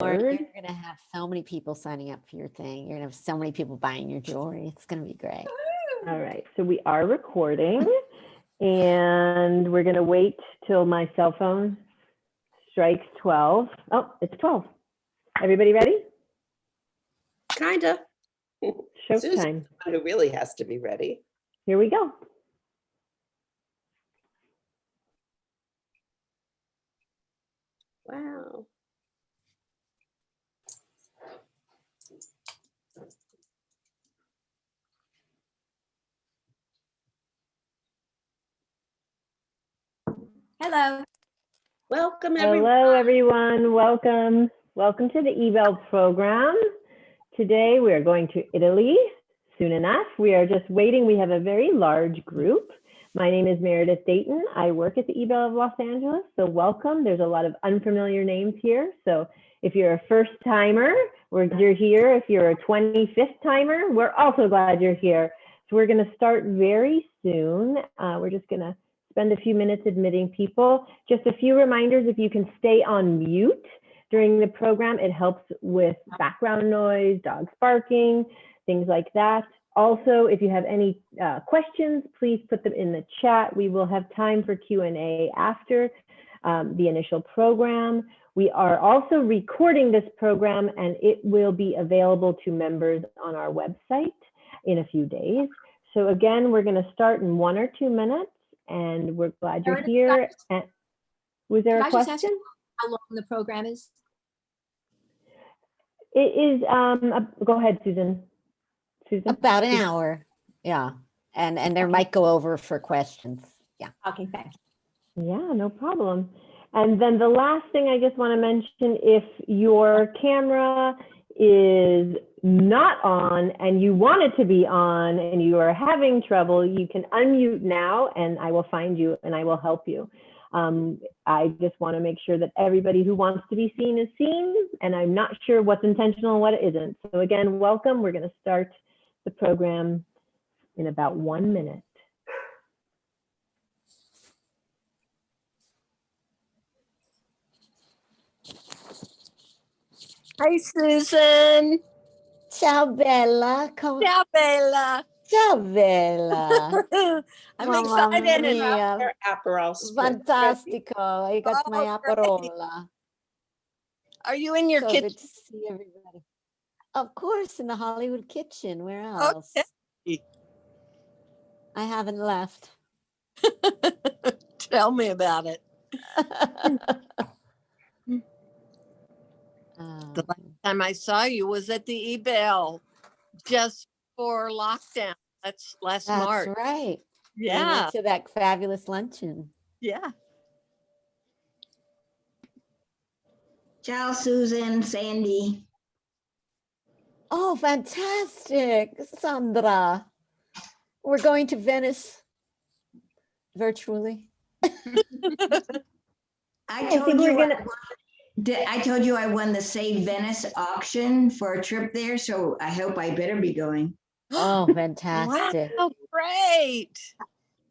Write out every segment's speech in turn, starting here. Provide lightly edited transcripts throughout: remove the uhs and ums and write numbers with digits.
Lauren, you're going to have so many people signing up for your thing. You're going to have so many people buying your jewelry. It's going to be great. All right, so we are recording and we're going to wait till my cell phone strikes 12. Oh, it's 12. Everybody ready? Kinda. Showtime. Who really has to be ready. Here we go. Wow. Hello. Welcome, everyone. Hello, everyone. Welcome. Welcome to the Ebell program. Today, we are going to Italy soon enough. We are just waiting. We have a very large group. My name is Meredith Dayton. I work at the Ebell of Los Angeles, so welcome. There's a lot of unfamiliar names here. So if you're a first timer, we're glad you're here. If you're a 25th timer, we're also glad you're here. So we're gonna start very soon. We're just gonna spend a few minutes admitting people. Just a few reminders, if you can stay on mute during the program, it helps with background noise, dogs barking, things like that. Also, if you have any questions, please put them in the chat. We will have time for Q&A after the initial program. We are also recording this program and it will be available to members on our website in a few days. So again, we're going to start in 1 or 2 minutes and we're glad you're here. Was there a question? How long the program is? It is, go ahead, Susan. About an hour. Yeah. And there might go over for questions. Yeah. Okay, thanks. Yeah, no problem. And then the last thing I just want to mention, if your camera is not on and you want it to be on and you are having trouble, you can unmute now and I will find you and I will help you. I just want to make sure that everybody who wants to be seen is seen, and I'm not sure what's intentional and what isn't. So again, welcome. We're going to start the program in about 1 minute. Hi, Susan. Ciao, Bella. Ciao, Bella. Ciao, Bella. I'm Mamma excited. mia. Our Aperol spritz. Fantastico. I got my Oh, great. Aperola. Are you in your So kitchen? good to see everybody. Of course, in the Hollywood kitchen. Where else? Okay. I haven't left. Tell me about it. The last time I saw you was at the Ebell just for lockdown. That's last March. That's right. We Yeah. went to that fabulous luncheon. Yeah. Ciao, Susan, Sandy. Oh, fantastic, Sandra. We're going to Venice virtually. I think told we're you gonna- I told you I won the Save Venice auction for a trip there, so I hope I better be going. Oh, fantastic. Wow, great.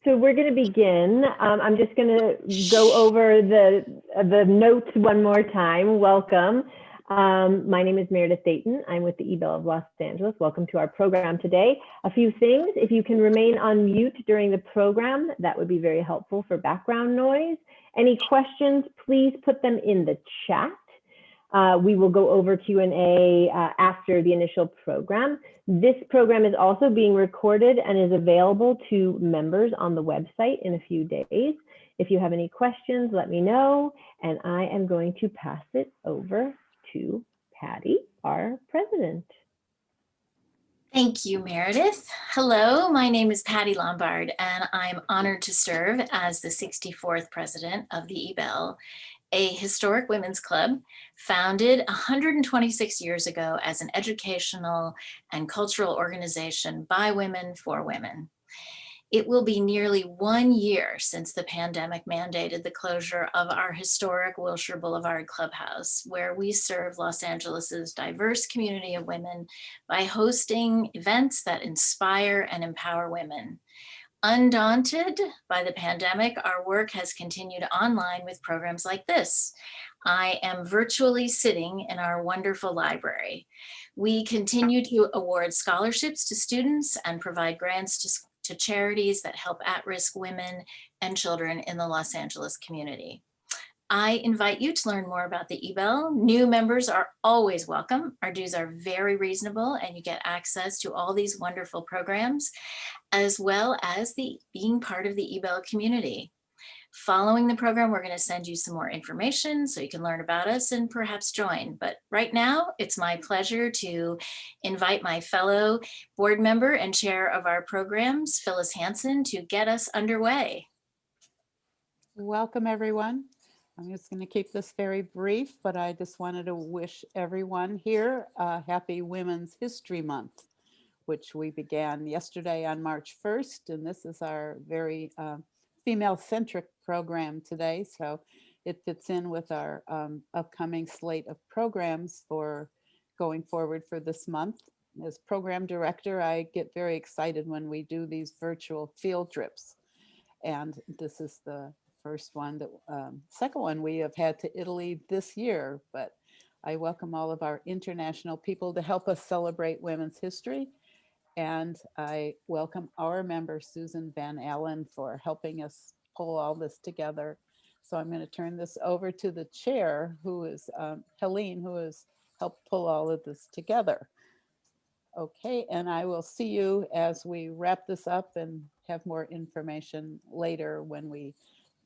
So we're going to begin. I'm just going to go over the notes one more time. Welcome. My name is Meredith Dayton. I'm with the Ebell of Los Angeles. Welcome to our program today. A few things. If you can remain on mute during the program, that would be very helpful for background noise. Any questions, please put them in the chat. We will go over Q&A after the initial program. This program is also being recorded and is available to members on the website in a few days. If you have any questions, let me know, and I am going to pass it over to Patty, our president. Thank you, Meredith. Hello, my name is Patty Lombard, and I'm honored to serve as the 64th president of the Ebell, a historic women's club founded 126 years ago as an educational and cultural organization by women for women. It will be nearly 1 year since the pandemic mandated the closure of our historic Wilshire Boulevard clubhouse, where we serve Los Angeles's diverse community of women by hosting events that inspire and empower women. Undaunted by the pandemic, our work has continued online with programs like this. I am virtually sitting in our wonderful library. We continue to award scholarships to students and provide grants to charities that help at-risk women and children in the Los Angeles community. I invite you to learn more about the Ebell. New members are always welcome. Our dues are very reasonable and you get access to all these wonderful programs, as well as being part of the Ebell community. Following the program, we're going to send you some more information so you can learn about us and perhaps join. But right now, it's my pleasure to invite my fellow board member and chair of our programs, Phyllis Hansen, to get us underway. Welcome, everyone. I'm just going to keep this very brief, but I just wanted to wish everyone here a happy Women's History Month, which we began yesterday on March 1st. And this is our very female-centric program today. So it fits in with our upcoming slate of programs for going forward for this month. As program director, I get very excited when we do these virtual field trips. And this is the first one, second one we have had to Italy this year, but I welcome all of our international people to help us celebrate women's history. And I welcome our member, Susan Van Allen, for helping us pull all this together. So I'm going to turn this over to the chair, who is Helene, who has helped pull all of this together. Okay, and I will see you as we wrap this up and have more information later when we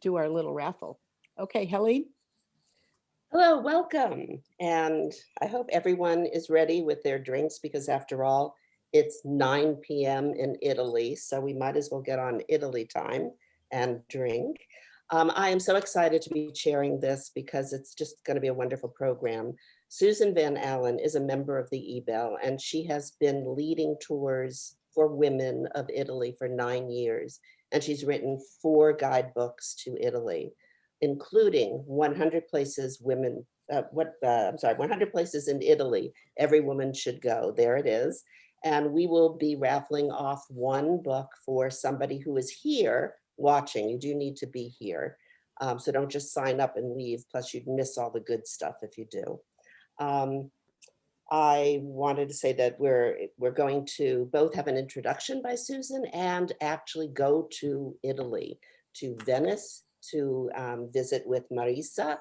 do our little raffle. Okay, Helene. Hello, welcome. And I hope everyone is ready with their drinks because after all, it's 9 p.m. in Italy, so we might as well get on Italy time and drink. I am so excited to be chairing this because it's just going to be a wonderful program. Susan Van Allen is a member of the Ebell, and she has been leading tours for women of Italy for 9 years. And she's written 4 guidebooks to Italy, including 100 places 100 places in Italy every woman should go. There it is. And we will be raffling off 1 book for somebody who is here watching. You do need to be here. So don't just sign up and leave, plus you'd miss all the good stuff if you do. I wanted to say that we're going to both have an introduction by Susan and actually go to Italy, to Venice, to visit with Marisa,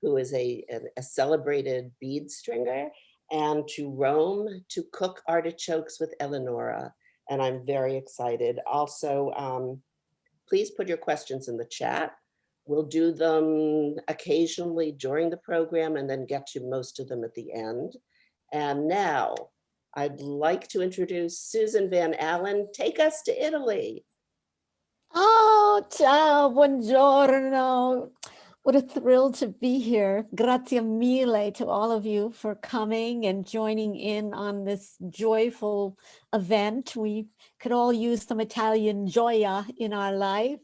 who is a celebrated bead stringer, and to Rome to cook artichokes with Eleonora. And I'm very excited. Also, please put your questions in the chat. We'll do them occasionally during the program and then get to most of them at the end. And now I'd like to introduce Susan Van Allen. Take us to Italy. Oh, ciao, buongiorno. What a thrill to be here. Grazie mille to all of you for coming and joining in on this joyful event. We could all use some Italian gioia in our life.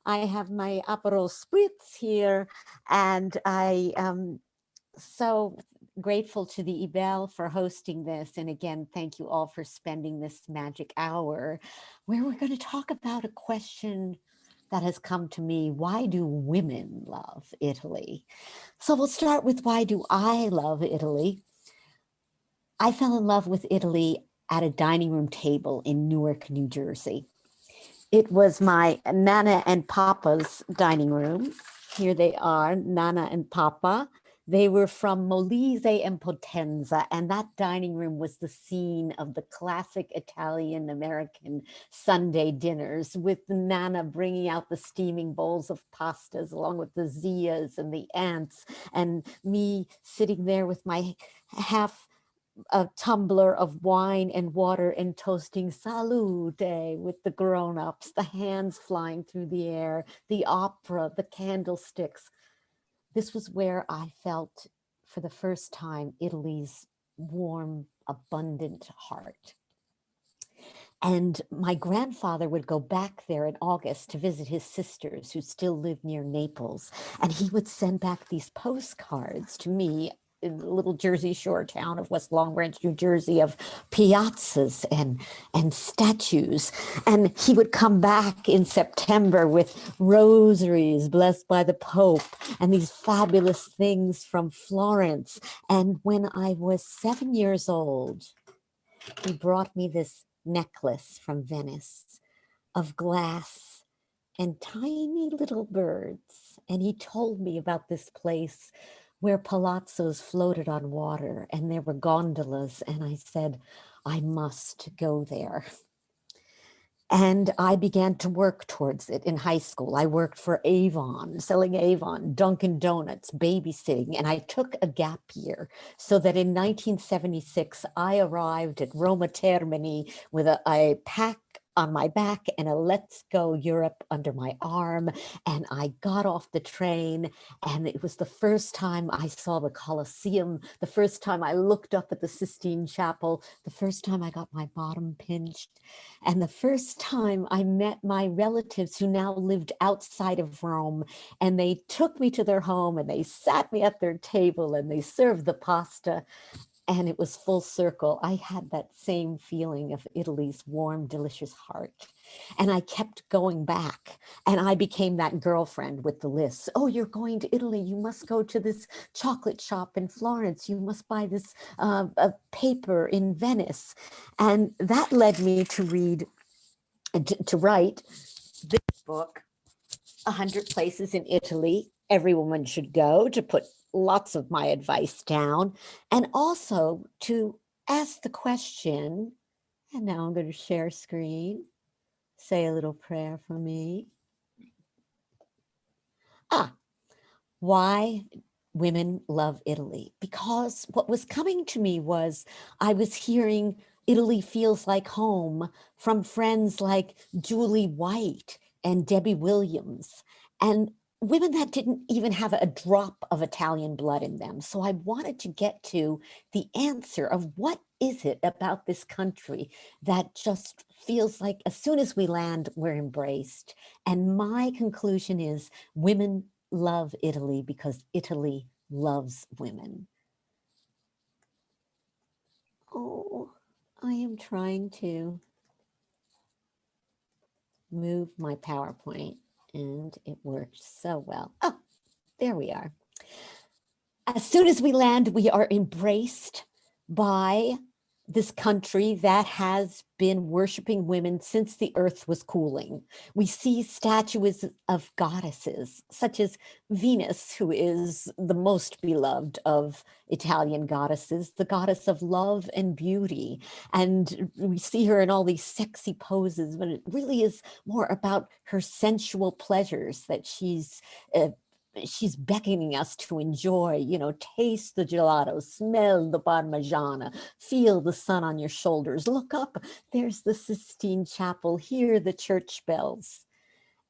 I have my Aperol Spritz here, and I am so grateful to the Ebell for hosting this. And again, thank you all for spending this magic hour where we're going to talk about a question that has come to me. Why do women love Italy? So we'll start with why do I love Italy? I fell in love with Italy at a dining room table in Newark, New Jersey. It was my Nana and Papa's dining room. Here they are, Nana and Papa. They were from Molise and Potenza, and that dining room was the scene of the classic Italian-American Sunday dinners, with Nana bringing out the steaming bowls of pastas along with the zias and the aunts, and me sitting there with my half a tumbler of wine and water and toasting salute with the grown-ups, the hands flying through the air, the opera, the candlesticks. This was where I felt for the first time Italy's warm, abundant heart. And my grandfather would go back there in August to visit his sisters who still lived near Naples. And he would send back these postcards to me in the little Jersey Shore town of West Long Branch, New Jersey, of piazzas and statues. And he would come back in September with rosaries blessed by the Pope and these fabulous things from Florence. And when I was 7 years old, he brought me this necklace from Venice of glass and tiny little birds. And he told me about this place where palazzos floated on water and there were gondolas. And I said, I must go there. And I began to work towards it in high school. I worked for Avon, selling Avon, Dunkin' Donuts, babysitting, and I took a gap year so that in 1976, I arrived at Roma Termini with a pack on my back and a Let's Go Europe under my arm. And I got off the train, and it was the first time I saw the Colosseum, the first time I looked up at the Sistine Chapel, the first time I got my bottom pinched, and the first time I met my relatives who now lived outside of Rome. And they took me to their home and they sat me at their table and they served the pasta. And it was full circle. I had that same feeling of Italy's warm, delicious heart. And I kept going back, and I became that girlfriend with the lists. Oh, you're going to Italy. You must go to this chocolate shop in Florence. You must buy this paper in Venice. And that led me to write this book, 100 Places in Italy Every Woman Should Go, to put lots of my advice down, and also to ask the question, and now I'm going to share screen, say a little prayer for me. Why women love Italy? Because what was coming to me was I was hearing Italy feels like home from friends like Julie White and Debbie Williams, and women that didn't even have a drop of Italian blood in them. So I wanted to get to the answer of what is it about this country that just feels like as soon as we land, we're embraced. And my conclusion is women love Italy because Italy loves women. Oh, I am trying to move my PowerPoint and it worked so well. Oh, there we are. As soon as we land, we are embraced by this country that has been worshiping women since the earth was cooling. We see statues of goddesses, such as Venus, who is the most beloved of Italian goddesses, the goddess of love and beauty. And we see her in all these sexy poses, but it really is more about her sensual pleasures that she's beckoning us to enjoy, you know, taste the gelato, smell the parmigiana, feel the sun on your shoulders, look up, there's the Sistine Chapel, hear the church bells.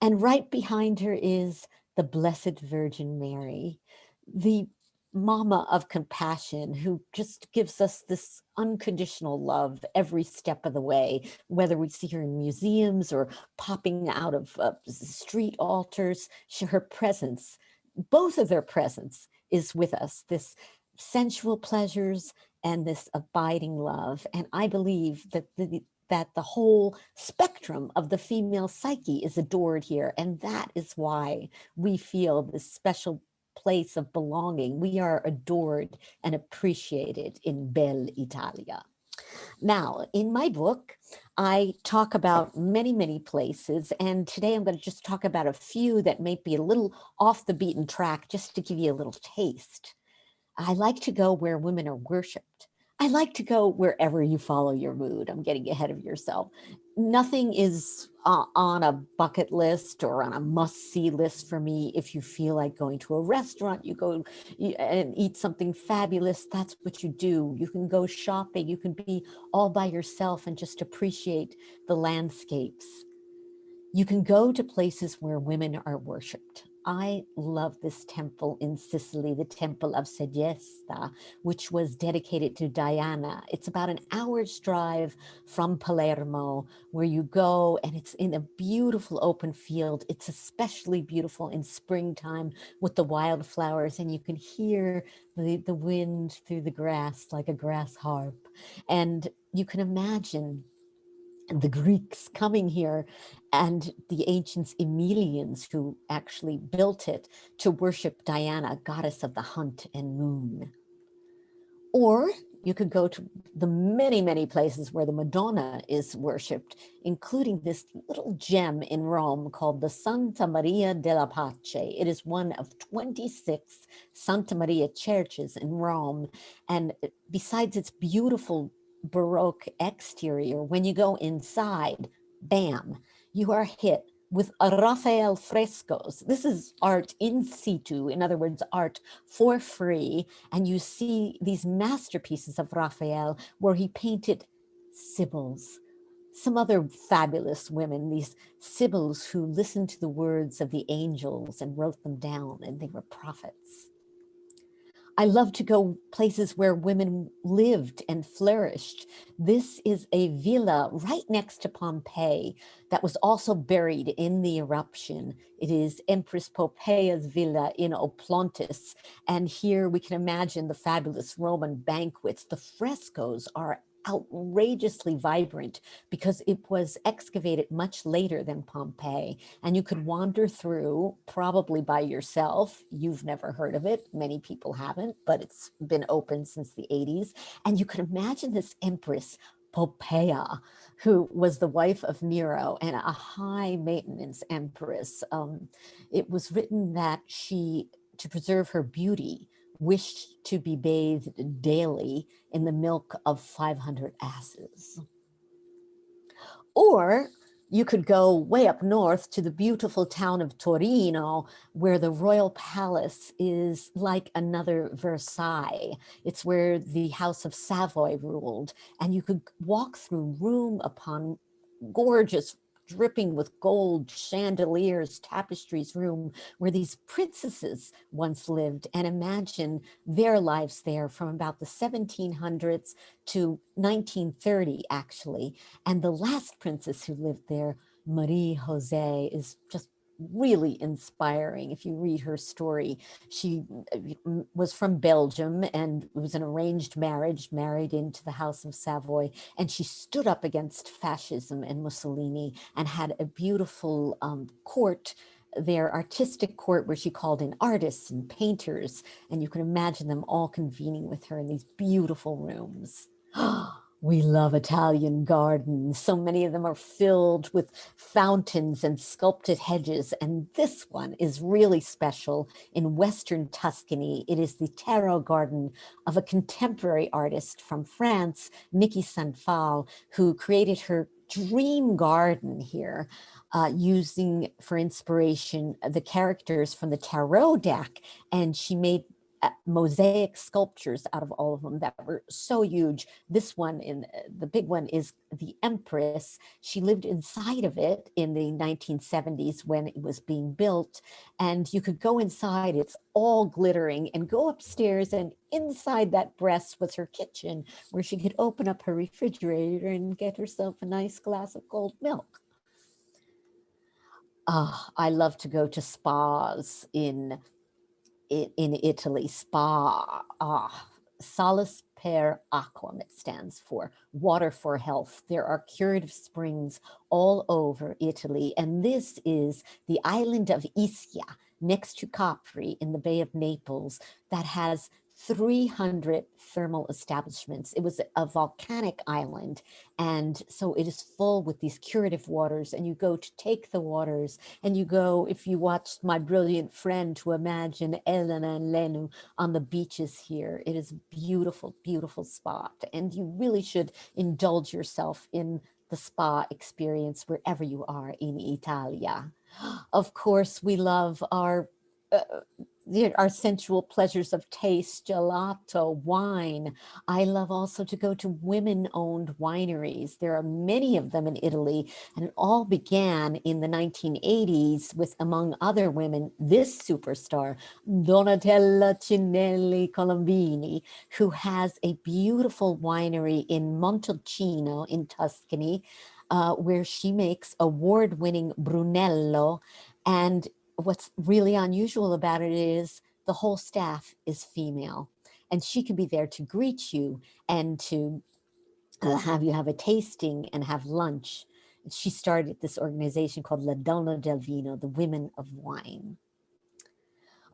And right behind her is the Blessed Virgin Mary, the mama of compassion, who just gives us this unconditional love every step of the way, whether we see her in museums or popping out of street altars. Her presence, both of their presence, is with us, this sensual pleasures and this abiding love. And I believe that the whole spectrum of the female psyche is adored here. And that is why we feel this special place of belonging. We are adored and appreciated in Bella Italia. Now, in my book, I talk about many, many places, and today I'm going to just talk about a few that may be a little off the beaten track, just to give you a little taste. I like to go where women are worshipped. I like to go wherever you follow your mood. I'm getting ahead of yourself. Nothing is on a bucket list or on a must-see list for me. If you feel like going to a restaurant, you go and eat something fabulous, that's what you do. You can go shopping, you can be all by yourself and just appreciate the landscapes. You can go to places where women are worshipped. I love this temple in Sicily, the Temple of Segesta, which was dedicated to Diana. It's about an hour's drive from Palermo, where you go and it's in a beautiful open field. It's especially beautiful in springtime with the wildflowers, and you can hear the wind through the grass like a grass harp. And you can imagine the Greeks coming here and the ancient Emilians who actually built it to worship Diana, goddess of the hunt and moon. Or you could go to the many, many places where the Madonna is worshipped, including this little gem in Rome called the Santa Maria della Pace. It is one of 26 Santa Maria churches in Rome. And besides its beautiful Baroque exterior, when you go inside, bam, you are hit with Raphael frescoes. This is art in situ, in other words, art for free. And you see these masterpieces of Raphael where he painted sibyls, some other fabulous women, these sibyls who listened to the words of the angels and wrote them down, and they were prophets. I love to go places where women lived and flourished. This is a villa right next to Pompeii that was also buried in the eruption. It is Empress Poppeia's villa in Oplontis. And here we can imagine the fabulous Roman banquets. The frescoes are outrageously vibrant because it was excavated much later than Pompeii. And you could wander through probably by yourself. You've never heard of it. Many people haven't, but it's been open since the 80s. And you could imagine this Empress Poppaea, who was the wife of Nero and a high maintenance empress. It was written that she, to preserve her beauty, wished to be bathed daily in the milk of 500 asses. Or you could go way up north to the beautiful town of Torino, where the royal palace is like another Versailles. It's where the House of Savoy ruled, and you could walk through room upon gorgeous, dripping with gold chandeliers, tapestries room where these princesses once lived, and imagine their lives there from about the 1700s to 1930, actually. And the last princess who lived there, Marie Jose, is just really inspiring. If you read her story, she was from Belgium and it was an arranged marriage, married into the House of Savoy, and she stood up against fascism and Mussolini and had a beautiful court, their artistic court, where she called in artists and painters, and you can imagine them all convening with her in these beautiful rooms. We love Italian gardens. So many of them are filled with fountains and sculpted hedges. And this one is really special in Western Tuscany. It is the tarot garden of a contemporary artist from France, Niki Sanfal, who created her dream garden here, using for inspiration the characters from the tarot deck. And she made mosaic sculptures out of all of them that were so huge. This one, the big one, is the Empress. She lived inside of it in the 1970s when it was being built, and you could go inside. It's all glittering, and go upstairs, and inside that breast was her kitchen, where she could open up her refrigerator and get herself a nice glass of cold milk. I love to go to spas in Italy. Spa, Solace per Aquam, it stands for, water for health. There are curative springs all over Italy, and this is the island of Ischia, next to Capri in the Bay of Naples, that has 300 thermal establishments. It was a volcanic island, and so it is full with these curative waters, and you go to take the waters, and you go, if you watched My Brilliant Friend, to imagine Elena and Lenu on the beaches here. It is a beautiful, beautiful spot, and you really should indulge yourself in the spa experience wherever you are in Italia. Of course, we love our our sensual pleasures of taste, gelato, wine. I love also to go to women-owned wineries. There are many of them in Italy, and it all began in the 1980s with, among other women, this superstar, Donatella Cinelli Colombini, who has a beautiful winery in Montalcino in Tuscany, where she makes award-winning Brunello. And what's really unusual about it is the whole staff is female, and she can be there to greet you and to have you have a tasting and have lunch. She started this organization called La Donna del Vino, the Women of Wine.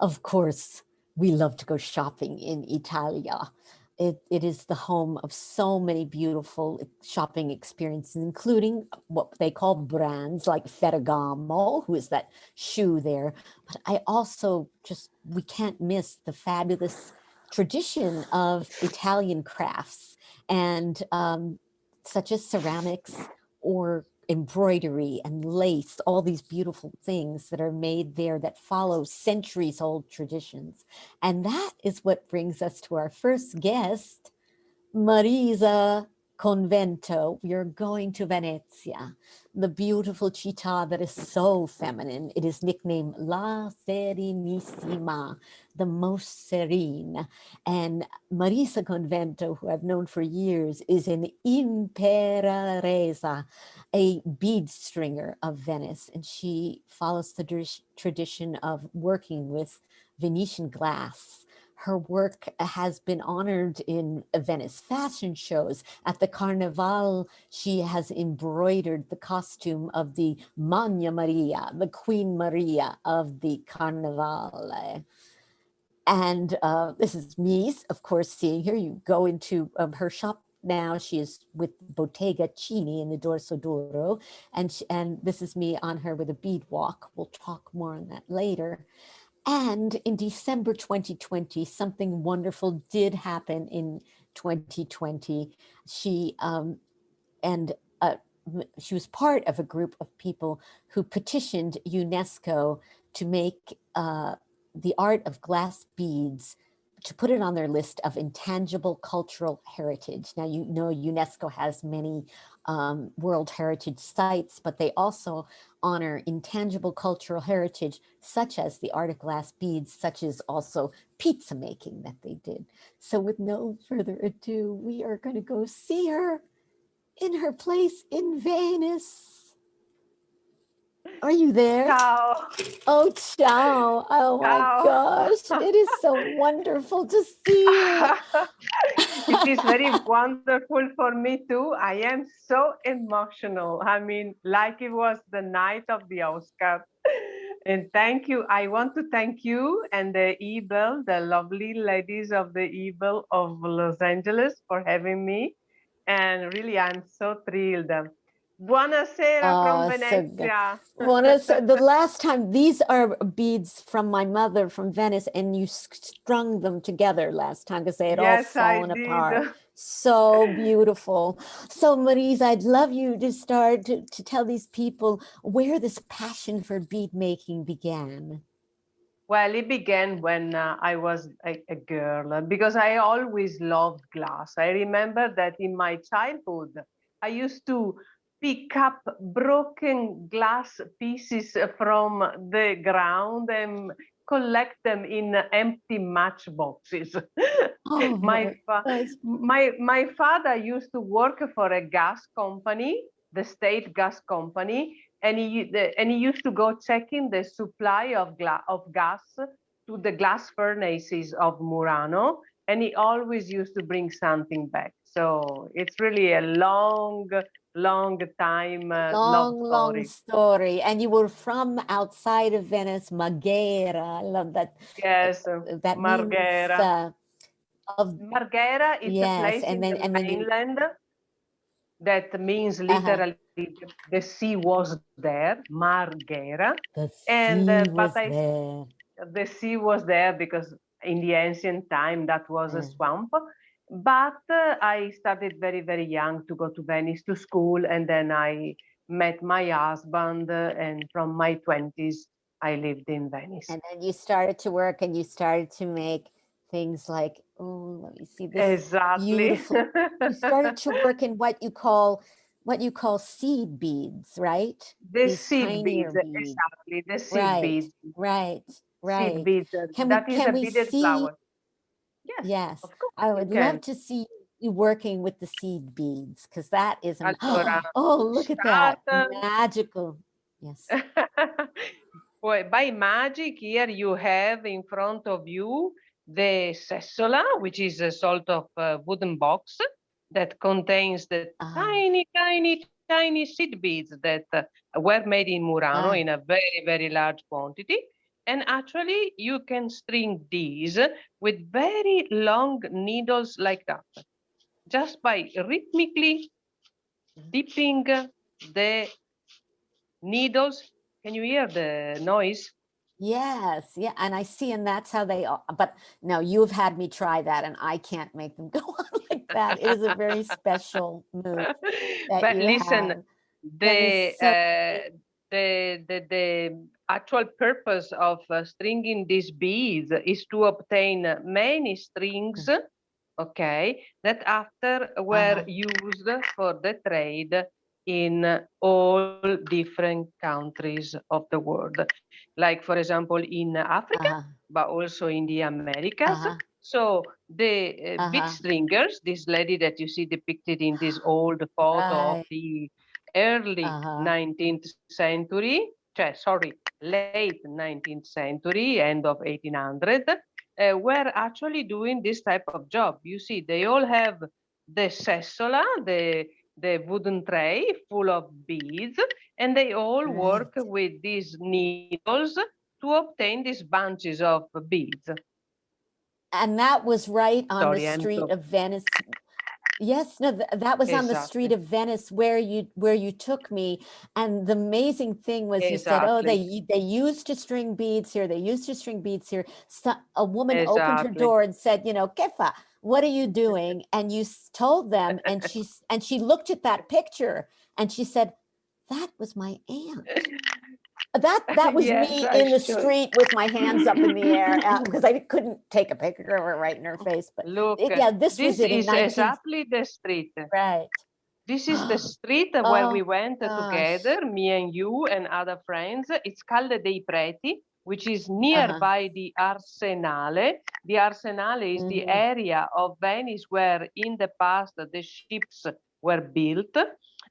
Of course, we love to go shopping in Italia. It is the home of so many beautiful shopping experiences, including what they call brands like Ferragamo, who is that shoe there. But I also we can't miss the fabulous tradition of Italian crafts, and such as ceramics or embroidery and lace, all these beautiful things that are made there that follow centuries old traditions. And that is what brings us to our first guest, Marisa Convento. We are going to Venezia, the beautiful città that is so feminine. It is nicknamed La Serenissima, the most serene. And Marisa Convento, who I've known for years, is an imperaresa, a bead stringer of Venice. And she follows the tradition of working with Venetian glass. Her work has been honored in Venice fashion shows. At the Carnival, she has embroidered the costume of the Magna Maria, the Queen Maria of the Carnival. And this is me, of course, seeing her. You go into her shop now. She is with Bottega Cini in the Dorso d'Oro. And this is me on her with a bead walk. We'll talk more on that later. And in December 2020, something wonderful did happen in 2020. She she was part of a group of people who petitioned UNESCO to make the art of glass beads, to put it on their list of intangible cultural heritage. Now, you know, UNESCO has many World Heritage sites, but they also honor intangible cultural heritage, such as the art of glass beads, such as also pizza making that they did. So with no further ado, we are going to go see her in her place in Venice. Are you there? Ciao. Oh, ciao. Oh my Ciao. gosh. It is so wonderful to see you. It is very wonderful for me too. I am so emotional. I mean, like it was the night of the Oscar. And thank you. I want to thank you and the Ebell, the lovely ladies of the Ebell of Los Angeles for having me. And really, I'm so thrilled. Buonasera from So good. Venezia. The last time, these are beads from my mother from Venice, and you strung them together last time because they had all Yes, I fallen did. apart. So beautiful. So Marisa, I'd love you to start to tell these people where this passion for bead making began. Well, it began when I was a girl because I always loved glass. I remember that in my childhood, I used to pick up broken glass pieces from the ground and collect them in empty matchboxes. Oh, my father used to work for a gas company, the state gas company, and he used to go checking the supply of gas to the glass furnaces of Murano, and he always used to bring something back. So it's really a long time long story. And you were from outside of Venice, Marghera. I love that. Yes, that Marghera. means of Marghera is a place in the mainland that means literally the sea was there, Marghera. The sea was there. The sea was there because in the ancient time that was a swamp. But I started very, very young to go to Venice to school, and then I met my husband, and from my 20s, I lived in Venice. And then you started to work and you started to make things like, oh, let me see this Exactly. beautiful. You started to work in what you call seed beads, right? The These seed tinier beads, beads. exactly, the seed Right, beads. right, Seed right. beads, that is Can a we beaded see? flower. Yes, Yes, of course I you would can. love to see you working with the seed beads because that is Allora, oh, look at that start magical. Yes. Well, by magic, here you have in front of you the sessola, which is a sort of wooden box that contains the tiny, tiny, tiny seed beads that were made in Murano in a very, very large quantity. And actually, you can string these with very long needles like that, just by rhythmically dipping the needles. Can you hear the noise? Yes, yeah, and I see, and that's how they are. But no, you've had me try that, and I can't make them go on like that. It is a very special move that But you listen, have. That is the, so. the actual purpose of stringing these beads is to obtain many strings, okay, that after were used for the trade in all different countries of the world. Like, for example, in Africa, but also in the Americas. So the bead stringers, this lady that you see depicted in this old photo of the early 19th century, sorry, late 19th century, end of 1800, were actually doing this type of job. You see, they all have the sessola, the wooden tray full of beads, and they all work with these needles to obtain these bunches of beads. And that was right on the Sorry, I'm street so... of Venice. Yes, no, that was on the street Exactly. of Venice where you took me. And the amazing thing was you said, oh, Exactly. they used to string beads here. They used to string beads here. So a woman opened her Exactly. door and said, Kefa, what are you doing? And you told them, and she looked at that picture and she said, that was my aunt. That was Yes, me I in the should. street with my hands up in the air because I couldn't take a picture of her right in her face. But Look, yeah, this was it in is 19... exactly the street. Right. This is the street where we Oh, went together, me and you and other friends. It's Calle dei Preti, which is nearby the Arsenale. The Arsenale is the area of Venice where in the past the ships were built.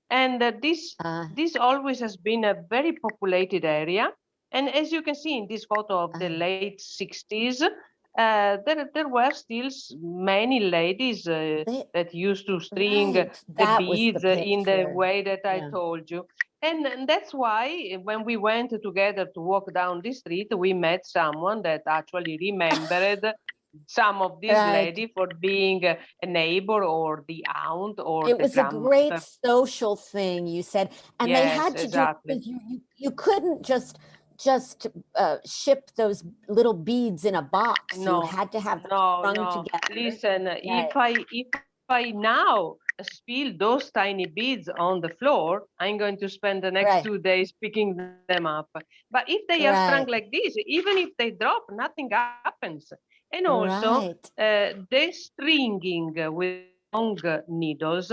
And this always has been a very populated area. And as you can see in this photo of the late 60s, there were still many ladies that used to string the beads in the way that I told you. And that's why when we went together to walk down the street, we met someone that actually remembered some of these ladies for being a neighbor or the aunt or it the was a great grandmother. social thing, you said, and they Yes, had to do it exactly. because you couldn't just ship those little beads in a box. You No, had to have them no, strung no. together. Listen, Right. if I now spill those tiny beads on the floor, I'm going to spend the next Right. 2 days picking them up. But if they are strung Right. like this, even if they drop, nothing happens. And also, Right. the stringing with long needles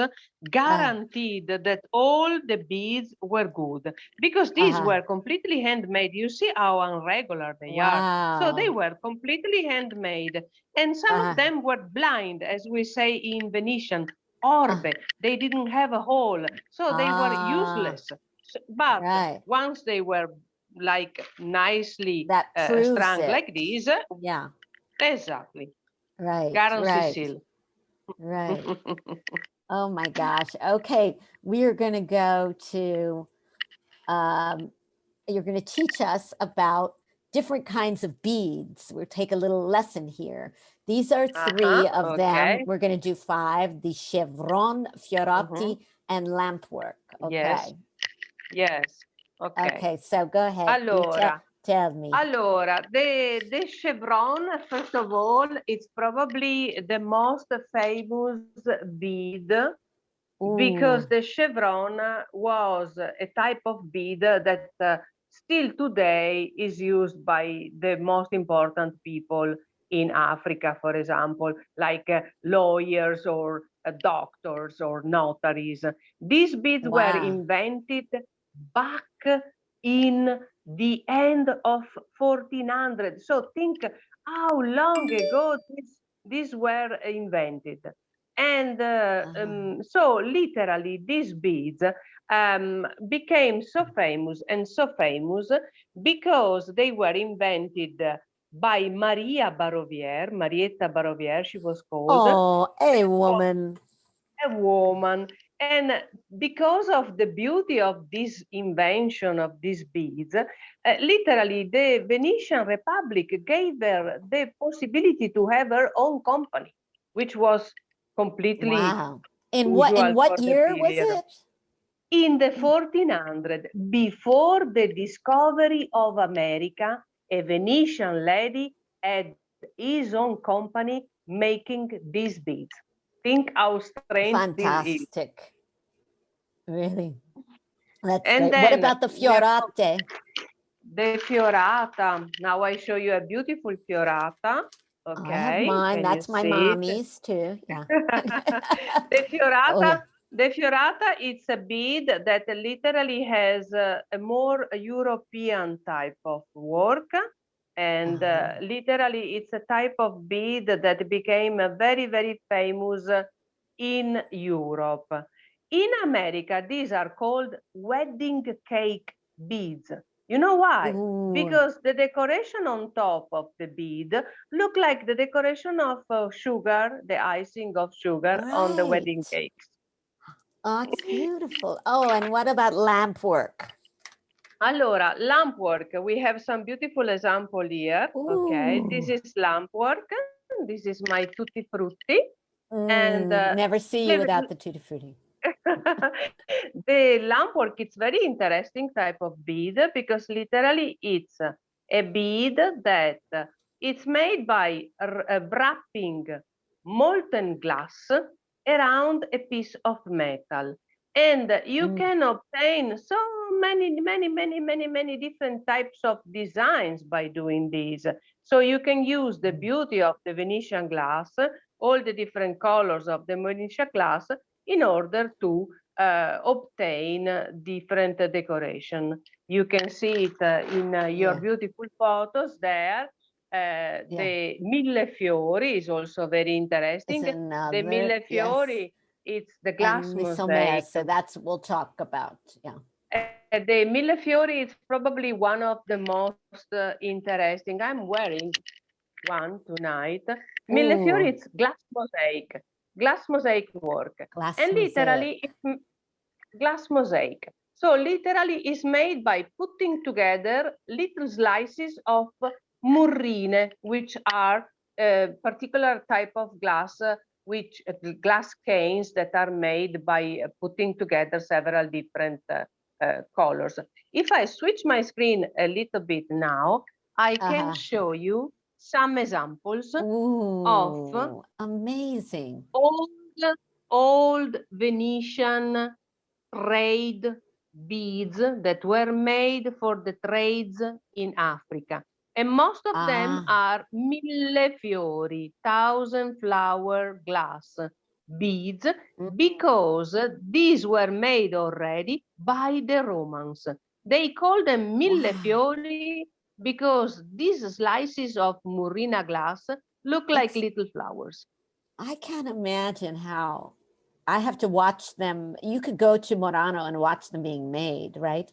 guaranteed that all the beads were good because these were completely handmade. You see how irregular they are. So they Wow. were completely handmade. And some of them were blind, as we say in Venetian, orbe. They didn't have a hole, so they were useless. But Right. once they were like nicely That proves strung it. like this, Yeah. exactly. Right. Garan Right. Cecil. Right. Oh my gosh. Okay. We are going to go to, you're going to teach us about different kinds of beads. We'll take a little lesson here. These are 3 of them. Okay. We're going to do 5, the chevron, fiorati, and lampwork. Yes. Okay. Yes. Okay. Okay. So go ahead. Allora, tell me. Allora, the chevron, first of all, it's probably the most famous bead because the chevron was a type of bead that still today is used by the most important people in Africa, for example, like lawyers or doctors or notaries. These beads were Wow. invented back in the end of 1400. So think how long ago these were invented. And so literally these beads became so famous and so famous because they were invented by Maria Barovière, Marietta Barovière, she was called. Oh, a woman. A woman. And because of the beauty of this invention of these beads, literally the Venetian Republic gave her the possibility to have her own company, which was completely Wow. In usual what for the year was period. it? In the 1400, before the discovery of America, a Venetian lady had his own company making these beads. Think how strange this is. Fantastic. Really. That's And great. What then about the we have fiorate? the fiorata. Now I show you a beautiful fiorata. I have Okay, mine. can That's you my see it? mommy's too. Yeah. The fiorata, Oh, yeah. the fiorata, it's a bead that literally has a more European type of work. And literally, it's a type of bead that became very, very famous in Europe. In America, these are called wedding cake beads. You know why? Ooh. Because the decoration on top of the bead look like the decoration of sugar, the icing of sugar on the wedding Right. cakes. Oh, it's beautiful. Oh, and what about lamp work? Allora, lamp work, we have some beautiful example here. Okay, this Ooh. is lamp work. This is my tutti frutti. And Never see you without the tutti frutti. the lamp work, it's very interesting type of bead because literally it's a bead that it's made by wrapping molten glass around a piece of metal. And you can obtain so many different types of designs by doing this. So you can use the beauty of the Venetian glass, all the different colors of the Venetian glass in order to obtain different decoration. You can see it in your beautiful photos there. The mille fiori is also very interesting. It's another, The mille fiori, it's the glass and the sommer, mosaic. so that's what we'll talk about. Yeah. The mille fiori is probably one of the most interesting. I'm wearing one tonight. Mille fiori, it's glass mosaic work. Glass And literally, it's glass mosaic. So literally is made by putting together little slices of murrine, which are a particular type of glass, which glass canes that are made by putting together several different colors. If I switch my screen a little bit now, I can show you some examples of amazing old Venetian trade beads that were made for the trades in Africa. And most of them are mille fiori, 1,000 flower glass beads, because these were made already by the Romans. They call them mille fiori because these slices of Murrina glass look like little flowers. I can't imagine how. I have to watch them. You could go to Murano and watch them being made, right?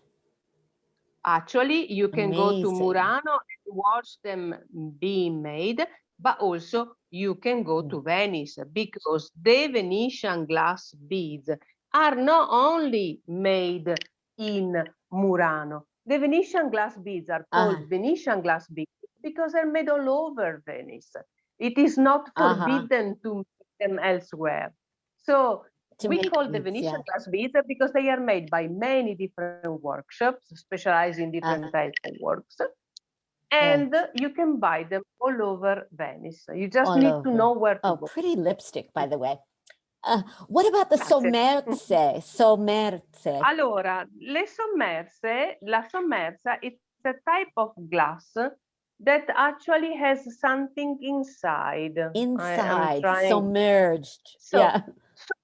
Actually, you can go to Murano and watch them being made, but also you can go to Venice because the Venetian glass beads are not only made in Murano. The Venetian glass beads are called Venetian glass beads because they're made all over Venice. It is not forbidden to make them elsewhere. So we call the Venetian glass beads because they are made by many different workshops specialized in different types of works. And you can buy them all over Venice. You just need to know where to go. Pretty lipstick, by the way. What about the Grazie. sommerse? Sommerse. Allora, la sommersa, it's a type of glass that actually has something inside. I am Inside, trying. submerged. So, Yeah.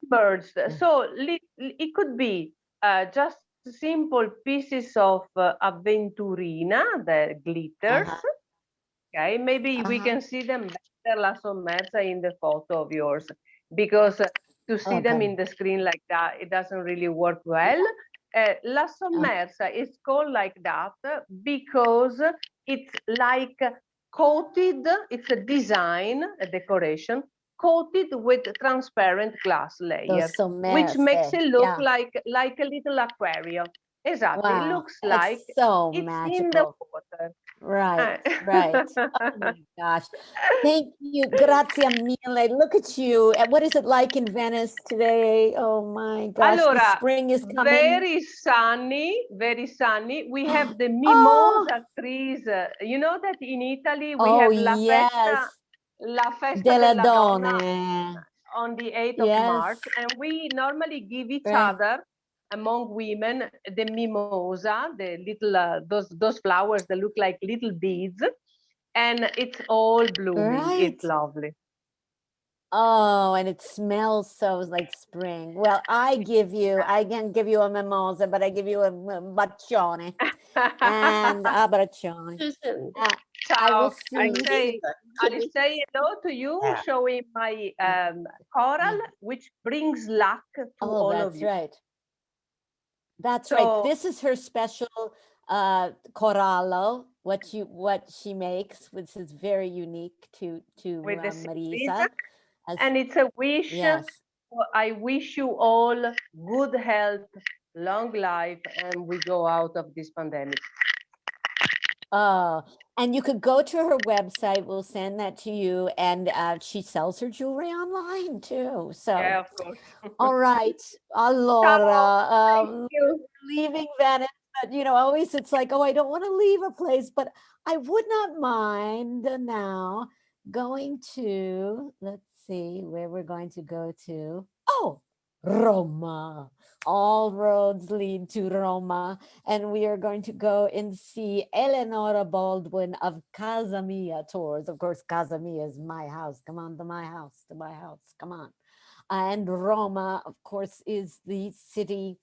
submerged. So it could be just simple pieces of avventurina, the glitters. Okay, maybe we can see them better, la sommersa, in the photo of yours, because to see them Okay. in the screen like that, it doesn't really work well. La sommersa is called like that because it's like coated, it's a design, a decoration, coated with transparent glass layer, Those which makes it sommerse. look Yeah. like a little aquarium. Exactly, it Wow. looks It's like so it's in the magical. water. Right, right. Oh my gosh. Thank you. Grazie mille. Look at you. And what is it like in Venice today? Oh my gosh. The Allora, spring is coming. very sunny, very sunny. We have the Oh, mimosa trees. You know that in Italy we oh have yes. La Festa Della della Donna donne. on the 8th of Yes. March, and we normally give each Right. other, among women, the mimosa, the little those flowers that look like little beads, and it's all blooming. Right. It's lovely. Oh, and it smells so like spring. Well, I can give you a mimosa, but I give you a bacione and a bacione. Susan, I will Ciao. see. I say hello to you, Yeah. showing my coral, which brings luck to Oh, all that's of you. right. That's right. So This is her special corallo, what she makes, which is very unique to with the series, Marisa. and it's a wish. Yes. I wish you all good health, long life, and we go out of this pandemic. Oh, and you could go to her website. We'll send that to you. And she sells her jewelry online too. So, Yeah, of course. all right. Allora, Thank you. leaving Venice, but always it's like, oh, I don't want to leave a place, but I would not mind now going to, let's see where we're going to go to. Oh, Roma. All roads lead to Roma, and we are going to go and see Eleonora Baldwin of Casa Mia Tours. Of course, Casa Mia is my house. Come on to my house, come on. And Roma, of course, is the city,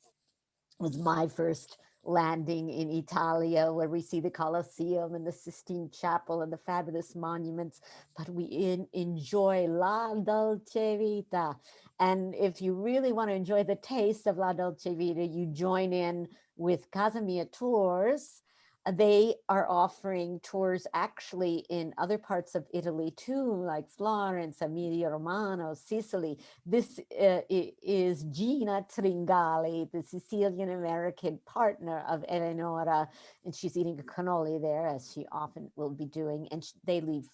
was my first landing in Italia, where we see the Colosseum and the Sistine Chapel and the fabulous monuments, but we enjoy La Dolce Vita. And if you really want to enjoy the taste of La Dolce Vita, you join in with Casa Mia Tours. They are offering tours actually in other parts of Italy too, like Florence, Emilia Romagna, Sicily. This is Gina Tringali, the Sicilian American partner of Eleonora, and she's eating a cannoli there, as she often will be doing. And they lead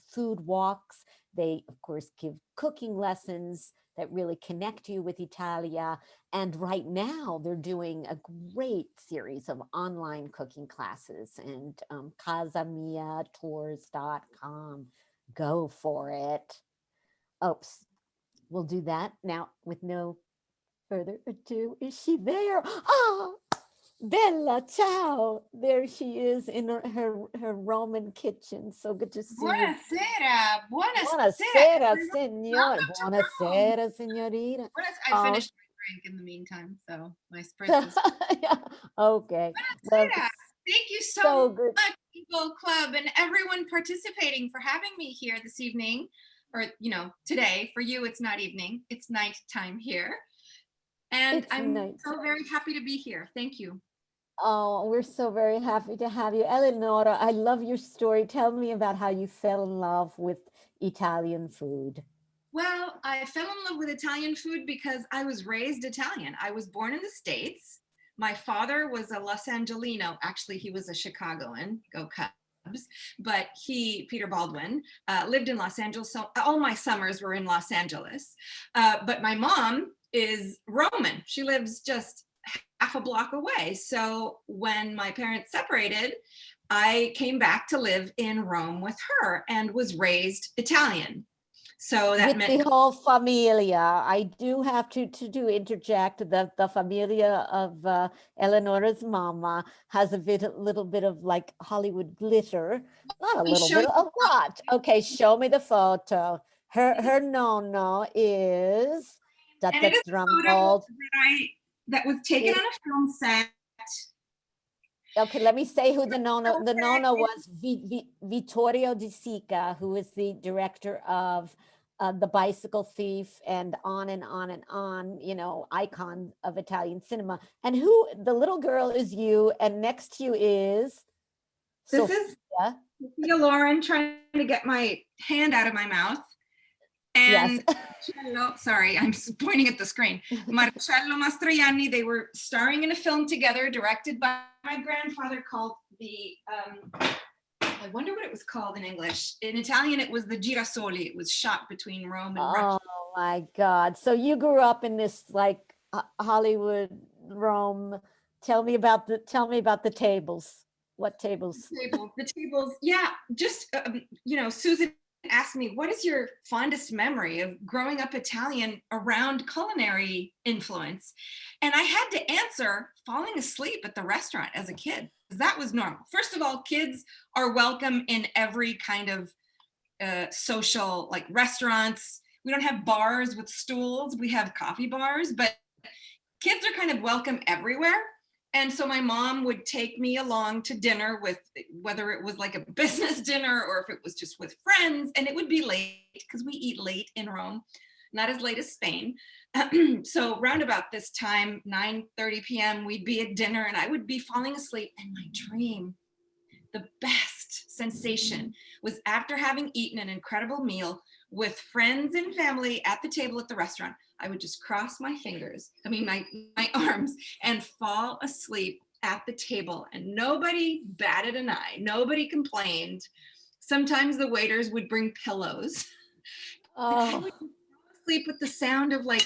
food walks. They, of course, give cooking lessons that really connect you with Italia. And right now they're doing a great series of online cooking classes, and casamiatours.com. Go for it. Oops, we'll do that now with no further ado. Is she there? Ah, Bella, ciao. There she is in her Roman kitchen. So good to see you. Buonasera. Buonasera, everyone. signor. Welcome to Rome. Buonasera, signorina. I finished my drink in the meantime, so my spritz is. Yeah, okay. Well, Buonasera. Thank you so good. much, Eagle Club, and everyone participating for having me here this evening, or today. For you, it's not evening; it's nighttime here, and I'm so very happy to be here. Thank you. Oh, we're so very happy to have you. Eleonora, I love your story. Tell me about how you fell in love with Italian food. Well, I fell in love with Italian food because I was raised Italian. I was born in the States. My father was a Los Angelino. Actually, he was a Chicagoan, go Cubs. But Peter Baldwin, lived in Los Angeles. So all my summers were in Los Angeles. But my mom is Roman. She lives just half a block away. So when my parents separated, I came back to live in Rome with her and was raised Italian. So that With meant the whole familia, I do have to interject. The familia of Eleonora's mama has a little bit of like Hollywood glitter, not a Let me little show bit, you a lot. Okay, show me the photo. Her nono is and it is a drum photo roll. that was taken on a film set. Okay, let me say who the nono. The nono was Vittorio De Sica, who is the director of The Bicycle Thief and on and on and on, you know, icon of Italian cinema. And who the little girl is you, and next to you is This is Sophia. Sophia Loren trying to get my hand out of my mouth. Yes. And Marcello, sorry, I'm pointing at the screen. Marcello Mastroianni, they were starring in a film together, directed by my grandfather, called the, I wonder what it was called in English. In Italian, it was the Girasoli. It was shot between Rome and Russia. Oh my God. So you grew up in this like Hollywood, Rome. Tell me about the tables. What tables? The tables, yeah, just, you know, Susan asked me, what is your fondest memory of growing up Italian around culinary influence? And I had to answer falling asleep at the restaurant as a kid. That was normal. First of all, kids are welcome in every kind of social, like restaurants. We don't have bars with stools. We have coffee bars, but kids are kind of welcome everywhere. And so my mom would take me along to dinner with, whether it was like a business dinner or if it was just with friends, and it would be late because we eat late in Rome, not as late as Spain. So round about this time, 9:30 p.m., we'd be at dinner and I would be falling asleep, and my dream, the best sensation, was after having eaten an incredible meal with friends and family at the table at the restaurant, I would just cross my arms and fall asleep at the table, and nobody batted an eye. Nobody complained. Sometimes the waiters would bring pillows. I would fall asleep with the sound of, like,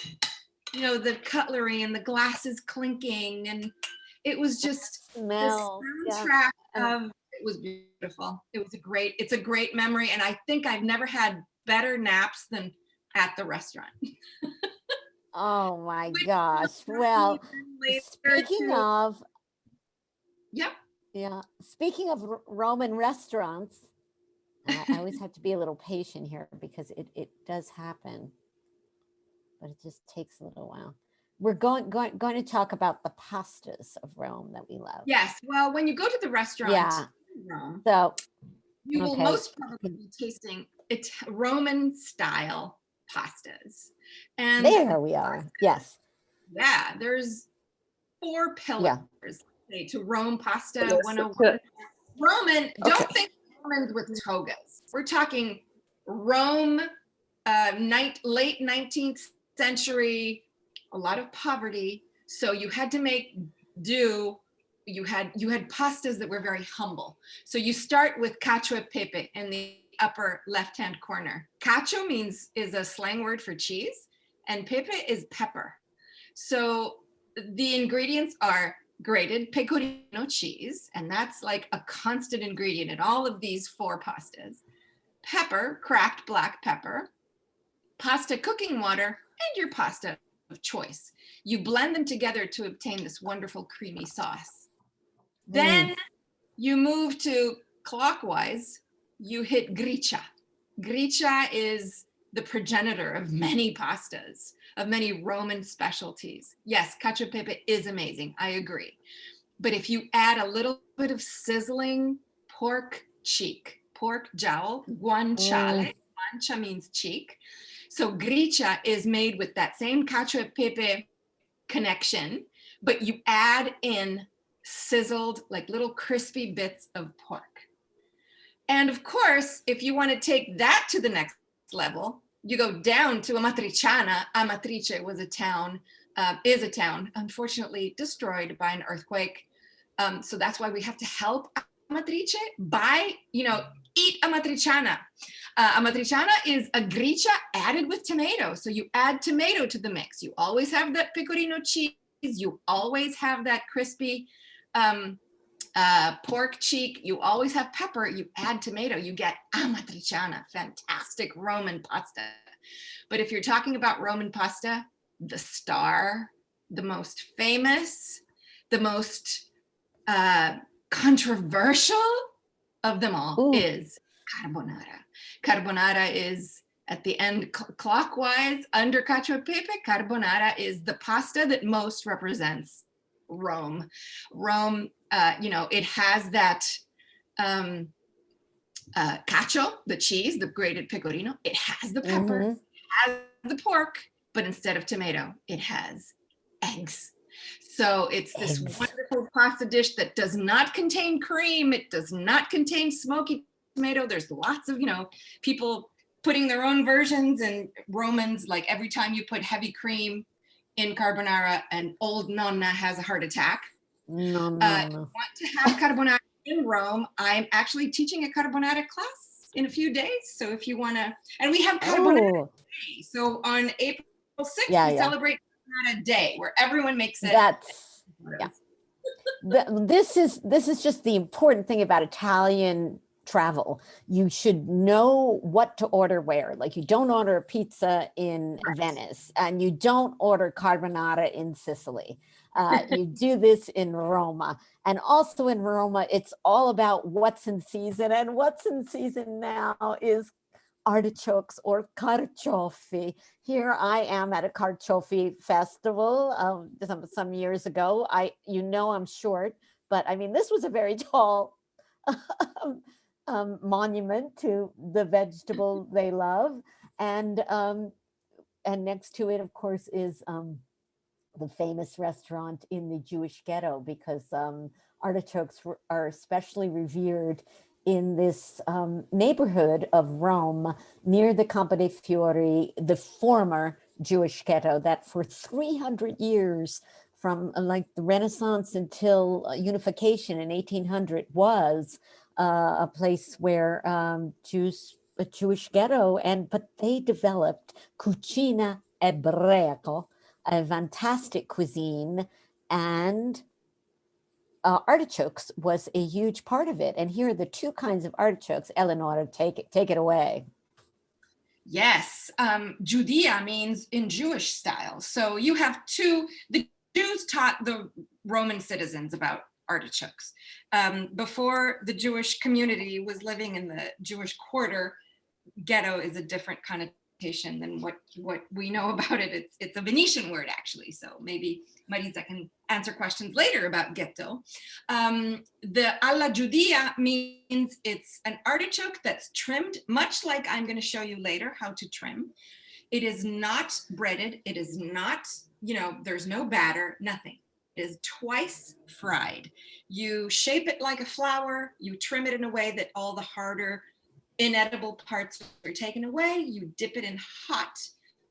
you know, the cutlery and the glasses clinking, and it was just Smell. the soundtrack of, it was beautiful. It's a great memory, and I think I've never had better naps than at the restaurant. Oh my gosh. Well, speaking of, yep. Yeah, speaking of Roman restaurants, I always have to be a little patient here because it does happen, but it just takes a little while. We're going to talk about the pastas of Rome that we love. Yes. Well, when you go to the restaurant in Rome, so you will most probably be tasting Roman style pastas. And there we are. Yes. Yeah, there's 4 pillars to Rome pasta 101. Roman, don't think Romans with togas. We're talking Rome, late 19th century, a lot of poverty. So you had to make do. You had pastas that were very humble. So you start with cacio e pepe in the upper left-hand corner. Cacio is a slang word for cheese, and pepe is pepper. So the ingredients are grated pecorino cheese, and that's like a constant ingredient in all of these 4 pastas. Pepper, cracked black pepper, pasta cooking water, and your pasta of choice. You blend them together to obtain this wonderful creamy sauce. Then you move to clockwise, you hit gricia. Gricia is the progenitor of many pastas, of many Roman specialties. Yes, cacio e pepe is amazing, I agree. But if you add a little bit of sizzling pork cheek, pork jowl, guanciale, guancia means cheek. So gricia is made with that same cacio e pepe connection, but you add in sizzled, like little crispy bits of pork. And of course, if you want to take that to the next level, you go down to Amatriciana. Amatrice was a town, is a town, unfortunately destroyed by an earthquake. So that's why we have to help Amatrice eat Amatriciana. Amatriciana is a gricia added with tomato. So you add tomato to the mix. You always have that pecorino cheese. You always have that crispy pork cheek. You always have pepper. You add tomato. You get Amatriciana, fantastic Roman pasta. But if you're talking about Roman pasta, the star, the most famous, the most controversial of them all Ooh. is carbonara. Carbonara is at the end clockwise under cacio e pepe. Carbonara is the pasta that most represents Rome. Rome, it has that cacio, the cheese, the grated pecorino. It has the pepper, Mhm. it has the pork, but instead of tomato, it has eggs. So it's this Eggs. wonderful pasta dish that does not contain cream. It does not contain smoky tomato. There's lots of, people putting their own versions, and Romans, like every time you put heavy cream in carbonara, an old nonna has a heart attack. No, If no, you no. want to have carbonara in Rome, I'm actually teaching a carbonara class in a few days. So if you want to, and we have carbonara Oh, day. So on April 6th, yeah, we yeah. celebrate carbonara day where everyone makes it. That's, yeah. This is just the important thing about Italian travel. You should know what to order where. Like, you don't order a pizza in Venice, and you don't order carbonara in Sicily. You do this in Roma. And also in Roma, it's all about what's in season. And what's in season now is artichokes or carciofi. Here I am at a carciofi festival some years ago. I'm short, but I mean, this was a very tall monument to the vegetable they love. And next to it, of course, is the famous restaurant in the Jewish ghetto, because artichokes are especially revered in this neighborhood of Rome near the Campo dei Fiori, the former Jewish ghetto that for 300 years, from like the Renaissance until unification in 1800, was a place where a Jewish ghetto, but they developed cucina ebraico, a fantastic cuisine, and artichokes was a huge part of it. And here are the two kinds of artichokes. Eleanor, take it away. Yes, Judea means in Jewish style. So you have the Jews taught the Roman citizens about artichokes. Before the Jewish community was living in the Jewish quarter, ghetto is a different connotation than what we know about it. It's a Venetian word, actually. So maybe Marisa can answer questions later about ghetto. The alla Judea means it's an artichoke that's trimmed, much like I'm going to show you later how to trim. It is not breaded. It is not, there's no batter, nothing. It is twice fried. You shape it like a flower. You trim it in a way that all the harder inedible parts are taken away. You dip it in hot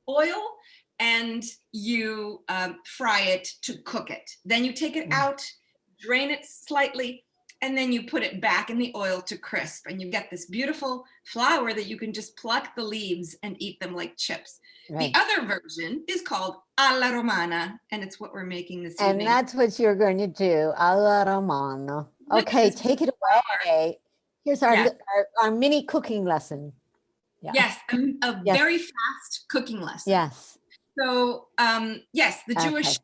oil and you fry it to cook it. Then you take it out, drain it slightly, and then you put it back in the oil to crisp. And you get this beautiful flour that you can just pluck the leaves and eat them like chips. Right. The other version is called alla Romana, and it's what we're making this evening. And that's what you're going to do, alla Romana. Okay, take it away. Here's our mini cooking lesson. Yeah. Yes, a very fast cooking lesson. Yes. So, yes, the Jewish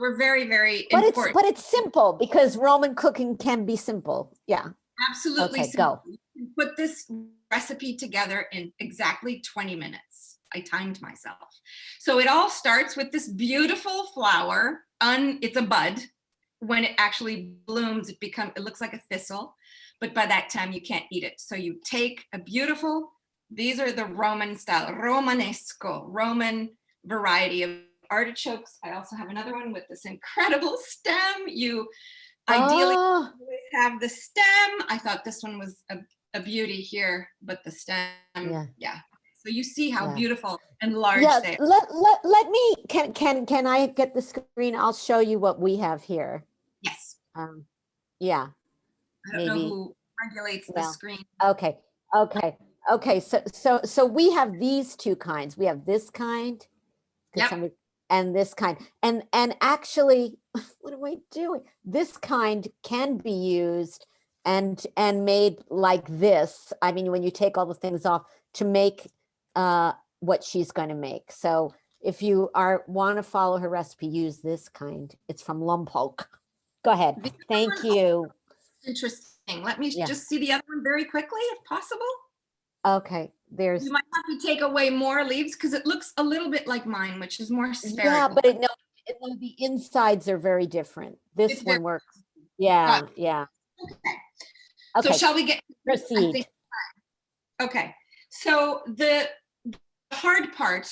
were very, very important. But it's simple, because Roman cooking can be simple. Yeah. Absolutely. Okay, go. You can put this recipe together in exactly 20 minutes. I timed myself. So it all starts with this beautiful flower. It's a bud. When it actually blooms, it looks like a thistle. But by that time, you can't eat it. So you take these are the Roman style, Romanesco, Roman variety of artichokes. I also have another one with this incredible stem. You ideally always have the stem. I thought this one was a beauty here, but the stem, yeah. So you see how beautiful and large they are. Let me, can I get the screen? I'll show you what we have here. Yes. Yeah. I don't know who regulates the screen. Okay. So we have these two kinds. We have this kind, and this kind. And actually, what am I doing? This kind can be used and made like this. I mean, when you take all the things off, to make what she's going to make. So if you want to follow her recipe, use this kind. It's from Lompoc. Go ahead. The Thank other one, you. interesting. Let me Yeah. just see the other one very quickly, if possible. Okay, there's, You might have to take away more leaves because it looks a little bit like mine, which is more spherical. yeah, but no, the insides are very different. This It's one very- works. Yeah, Got yeah. Okay. Okay, So shall we get? I proceed. think- Okay. So the hard part,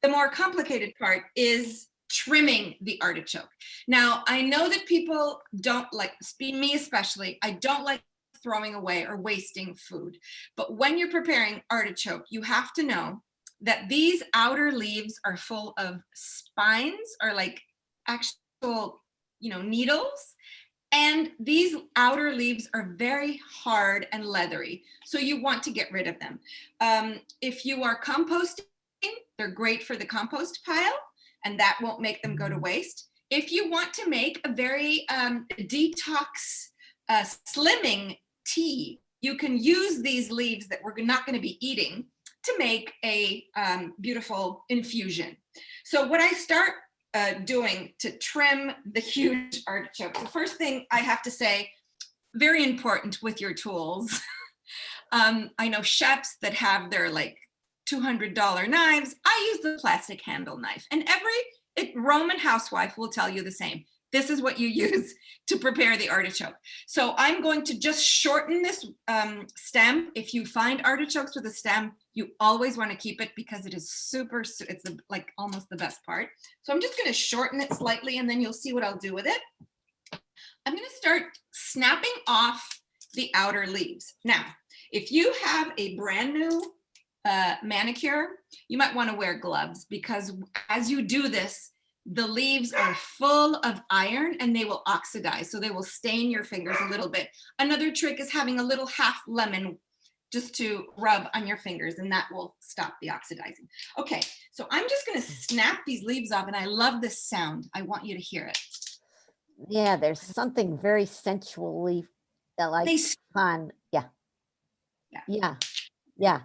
the more complicated part is trimming the artichoke. Now, I know that people don't like, me especially, I don't like throwing away or wasting food. But when you're preparing artichoke, you have to know that these outer leaves are full of spines or like actual, needles. And these outer leaves are very hard and leathery. So you want to get rid of them. If you are composting, they're great for the compost pile, and that won't make them go to waste. If you want to make a very detox slimming tea, you can use these leaves that we're not going to be eating to make a beautiful infusion. So what I start doing to trim the huge artichoke, the first thing I have to say, very important with your tools. I know chefs that have their like $200 knives. I use the plastic handle knife, and every Roman housewife will tell you the same. This is what you use to prepare the artichoke. So I'm going to just shorten this stem. If you find artichokes with a stem, you always want to keep it because it is it's like almost the best part. So I'm just going to shorten it slightly, and then you'll see what I'll do with it. I'm going to start snapping off the outer leaves. Now, if you have a brand new manicure, you might want to wear gloves, because as you do this, the leaves are full of iron and they will oxidize. So they will stain your fingers a little bit. Another trick is having a little half lemon just to rub on your fingers, and that will stop the oxidizing. Okay, so I'm just going to snap these leaves off, and I love this sound. I want you to hear it. Yeah, there's something very sensually like fun. Yeah. Yeah. Yeah. Yeah.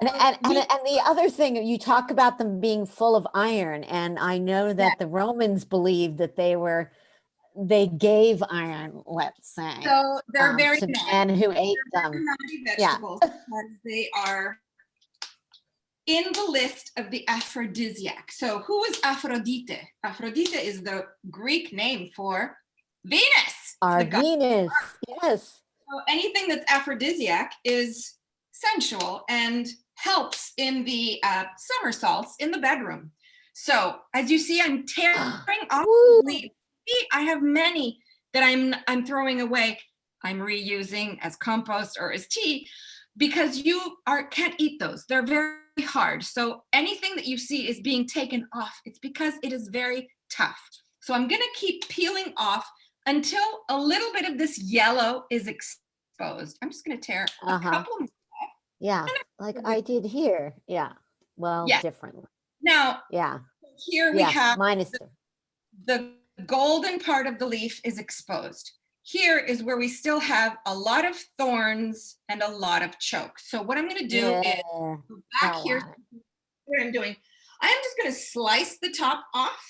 And the other thing, you talk about them being full of iron, and I know that the Romans believed that they gave iron, let's say, So they're very to men who ate them. Vegetables, because they are in the list of the aphrodisiac. So who is Aphrodite? Aphrodite is the Greek name for Venus. Our the goddess. Venus, yes. So anything that's aphrodisiac is sensual and helps in the somersaults in the bedroom. So as you see, I'm tearing off the leaves. See, I have many that I'm throwing away. I'm reusing as compost or as tea, because you can't eat those. They're very hard. So anything that you see is being taken off. It's because it is very tough. So I'm going to keep peeling off until a little bit of this yellow is exposed. I'm just going to tear a couple more. Yeah, like I did here. Yeah. Well, differently. Now, here we have mine is the golden part of the leaf is exposed. Here is where we still have a lot of thorns and a lot of choke. So what I'm going to do is go back here. What I'm doing, I am just going to slice the top off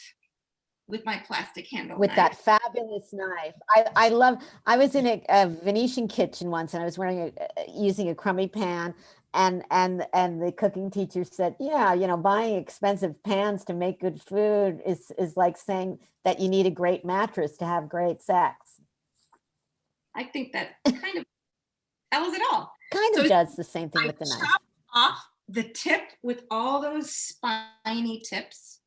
with my plastic handle with knife. that fabulous knife. I was in a Venetian kitchen once, and I was using a crummy pan, and the cooking teacher said, yeah, buying expensive pans to make good food is like saying that you need a great mattress to have great sex. I think that kind of tells it all. Kind of does the same thing with the knife. Chop off the tip with all those spiny tips.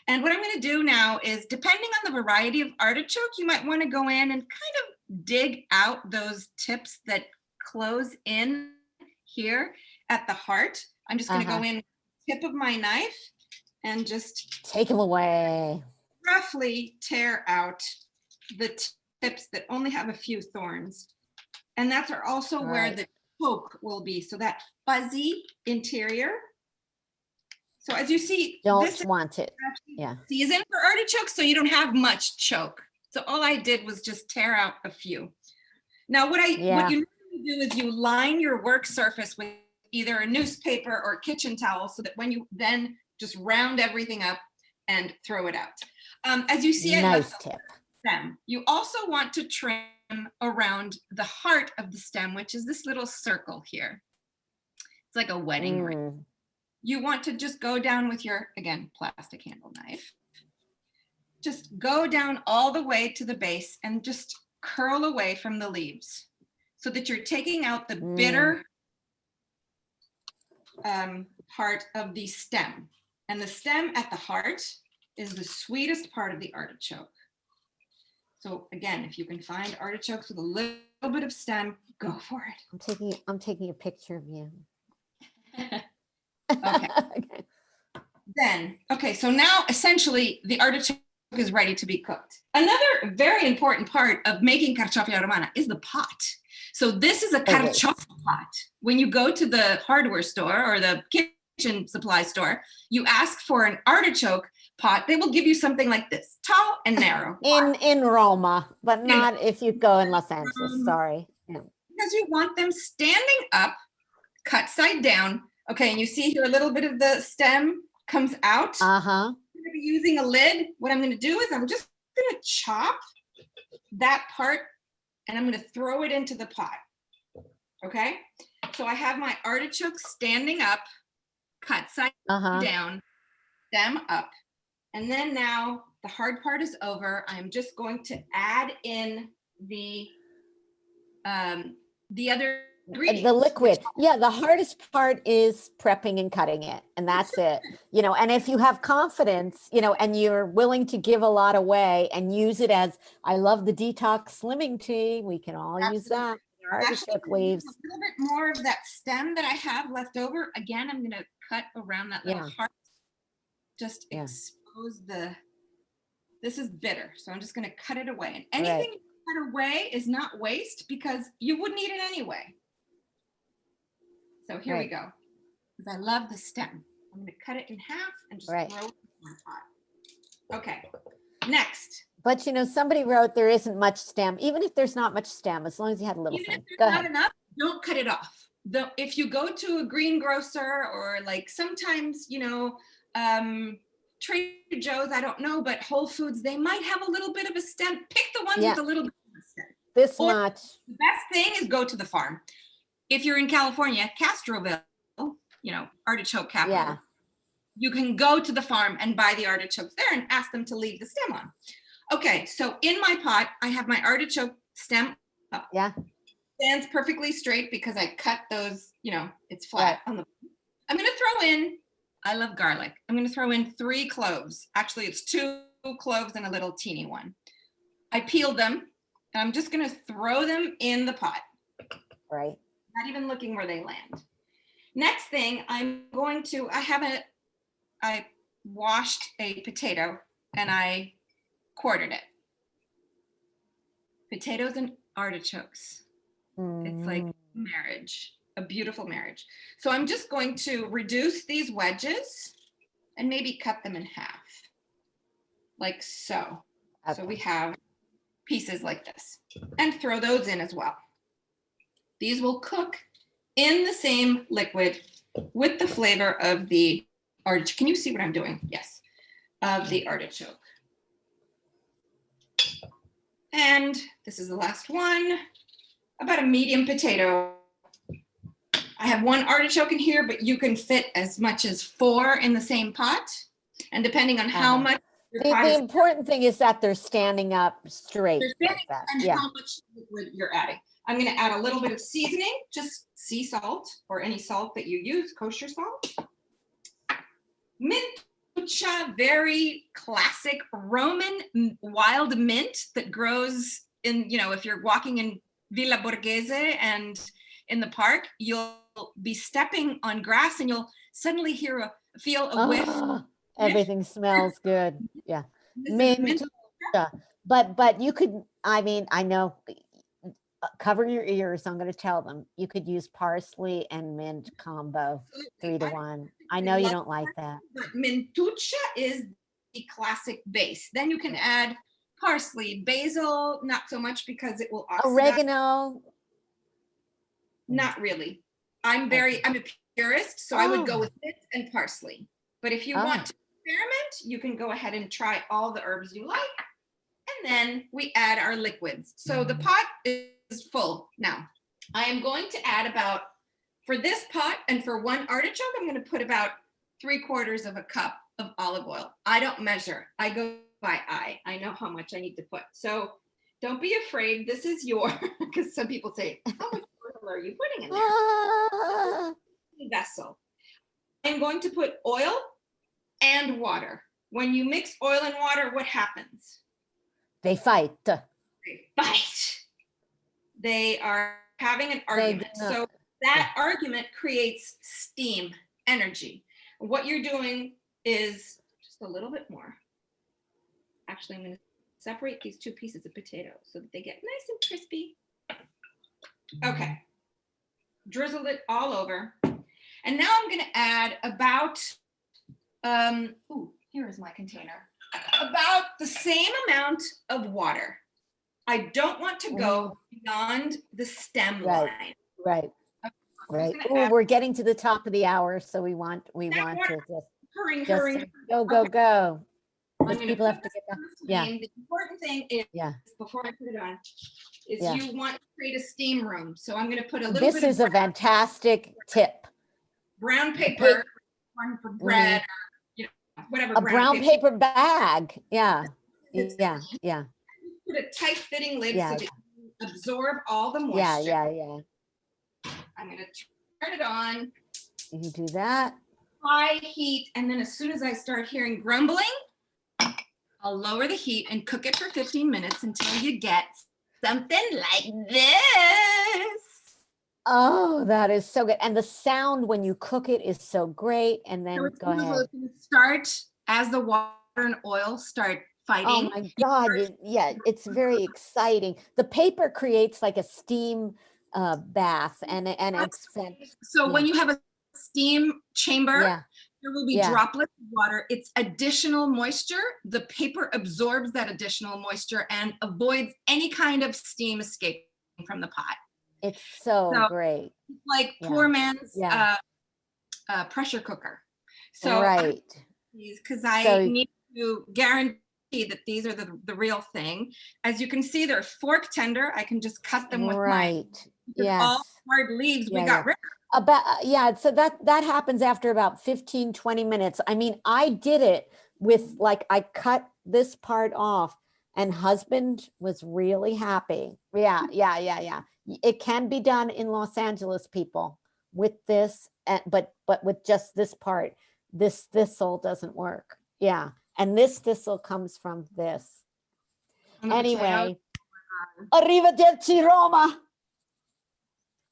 And what I'm going to do now is, depending on the variety of artichoke, you might want to go in and kind of dig out those tips that close in here at the heart. I'm just going to go in with the tip of my knife and just take them away. Roughly tear out the tips that only have a few thorns. And that's also where the choke will be. So that fuzzy interior. So as you see, don't want it. Season for artichokes, so you don't have much choke. So all I did was just tear out a few. Now what you normally do is you line your work surface with either a newspaper or a kitchen towel so that when you then just round everything up and throw it out. As you see, I Nice left tip. the stem. You also want to trim around the heart of the stem, which is this little circle here. It's like a wedding ring. Mm. You want to just go down with your, again, plastic handle knife. Just go down all the way to the base and just curl away from the leaves so that you're taking out the bitter part of the stem. And the stem at the heart is the sweetest part of the artichoke. So again, if you can find artichokes with a little bit of stem, go for it. I'm taking a picture of you. Okay. Then, okay, so now essentially the artichoke is ready to be cooked. Another very important part of making carciofi alla romana is the pot. So this is a carciofi pot. When you go to the hardware store or the kitchen supply store, you ask for an artichoke pot. They will give you something like this, tall and narrow. In Roma, but not if you go in Los Angeles. Sorry. Yeah. Because you want them standing up, cut side down. Okay, and you see here a little bit of the stem comes out. Uh-huh. I'm going to be using a lid. What I'm going to do is I'm just going to chop that part and I'm going to throw it into the pot. Okay, so I have my artichoke standing up, cut side down, stem up. And then now the hard part is over. I'm just going to add in the other ingredients. The liquid. Yeah, the hardest part is prepping and cutting it. And that's it. You know, and if you have confidence, you know, and you're willing to give a lot away and use it as, I love the detox slimming tea. We can all use that. Artichoke leaves. A little bit more of that stem that I have left over. Again, I'm going to cut around that little heart. Just expose this is bitter. So I'm just going to cut it away. And anything you cut away is not waste because you wouldn't eat it anyway. So here we go. Because I love the stem. I'm going to cut it in half and just throw it in my pot. Okay, next. But you know, somebody wrote there isn't much stem, even if there's not much stem, as long as you had a little Even thing. if Go there's ahead. not enough, don't cut it off. If you go to a greengrocer or like sometimes, you know, Trader Joe's, I don't know, but Whole Foods, they might have a little bit of a stem. Pick the ones with a little bit of a stem. This Or much. The best thing is go to the farm. If you're in California, Castroville, you know, artichoke capital. Yeah. You can go to the farm and buy the artichokes there and ask them to leave the stem on. Okay, so in my pot, I have my artichoke stem up. Yeah. Stands perfectly straight because I cut those, you know, it's flat on the. I'm going to throw in, I love garlic. I'm going to throw in 3 cloves. Actually, it's 2 cloves and a little teeny one. I peeled them and I'm just going to throw them in the pot. Right. Not even looking where they land. Next thing I'm going to, I washed a potato and I quartered it. Potatoes and artichokes. It's like marriage, a beautiful marriage. So I'm just going to reduce these wedges and maybe cut them in half, like so. So we have pieces like this and throw those in as well. These will cook in the same liquid with the flavor of the artichoke. Can you see what I'm doing? Yes, of the artichoke. And this is the last one, about a medium potato. I have 1 artichoke in here, but you can fit as much as 4 in the same pot. And depending on how much the important thing is that they're standing up straight. They're standing up and how much liquid you're adding. I'm going to add a little bit of seasoning, just sea salt or any salt that you use, kosher salt. Mint, very classic Roman wild mint that grows in, you know, if you're walking in Villa Borghese and in the park, you'll be stepping on grass and you'll suddenly feel a whiff. Everything smells good. Yeah. Mint. But you could, I mean, I know, cover your ears. I'm going to tell them you could use parsley and mint combo 3 to 1. I know you don't like that. But mintuccia is the classic base. Then you can add parsley, basil, not so much because it will oxidize. Oregano. Not really. I'm a purist, so I would go Oh. with mint and parsley. But if you Oh. want to experiment, you can go ahead and try all the herbs you like. And then we add our liquids. So the pot is full now. I am going to add about, for this pot and for one artichoke, I'm going to put about 3/4 of a cup of olive oil. I don't measure. I go by eye. I know how much I need to put. So don't be afraid. This is your, because some people say, how much oil are you putting in there? Ah. Vessel. I'm going to put oil and water. When you mix oil and water, what happens? They fight. They fight. They are having an argument. So that argument creates steam, energy. What you're doing is just a little bit more. Actually, I'm going to separate these two pieces of potato so that they get nice and crispy. Okay. Drizzled it all over. And now I'm going to add about, here is my container, about the same amount of water. I don't want to go beyond the stem line. Right. Oh, we're getting to the top of the hour, so we want to just hurrying. Go. Because people have to get back. Yeah. The important thing is, before I put it on, is you want to create a steam room. So I'm going to put a little bit. This is a fantastic tip. Brown paper, one for bread, or, whatever. A brown paper bag. Yeah. Put a tight fitting lid so that you absorb all the moisture. Yeah. I'm going to turn it on. You do that. High heat, and then as soon as I start hearing grumbling, I'll lower the heat and cook it for 15 minutes until you get something like this. Oh, that is so good. And the sound when you cook it is so great. And then go ahead. It's going to start as the water and oil start fighting. Oh my God. Yeah, it's very exciting. The paper creates like a steam bath and it's so when you have a steam chamber, there will be droplets of water. It's additional moisture. The paper absorbs that additional moisture and avoids any kind of steam escaping from the pot. It's so great. It's like poor man's pressure cooker. So because I need to guarantee that these are the real thing. As you can see, they're fork tender. I can just cut them with my all hard leaves we got rid of. So that happens after about 15-20 minutes. I mean, I did it with I cut this part off and husband was really happy. Yeah. It can be done in Los Angeles, people, with this, but with just this part. This thistle doesn't work. Yeah. And this thistle comes from this. Anyway, arrivederci Roma.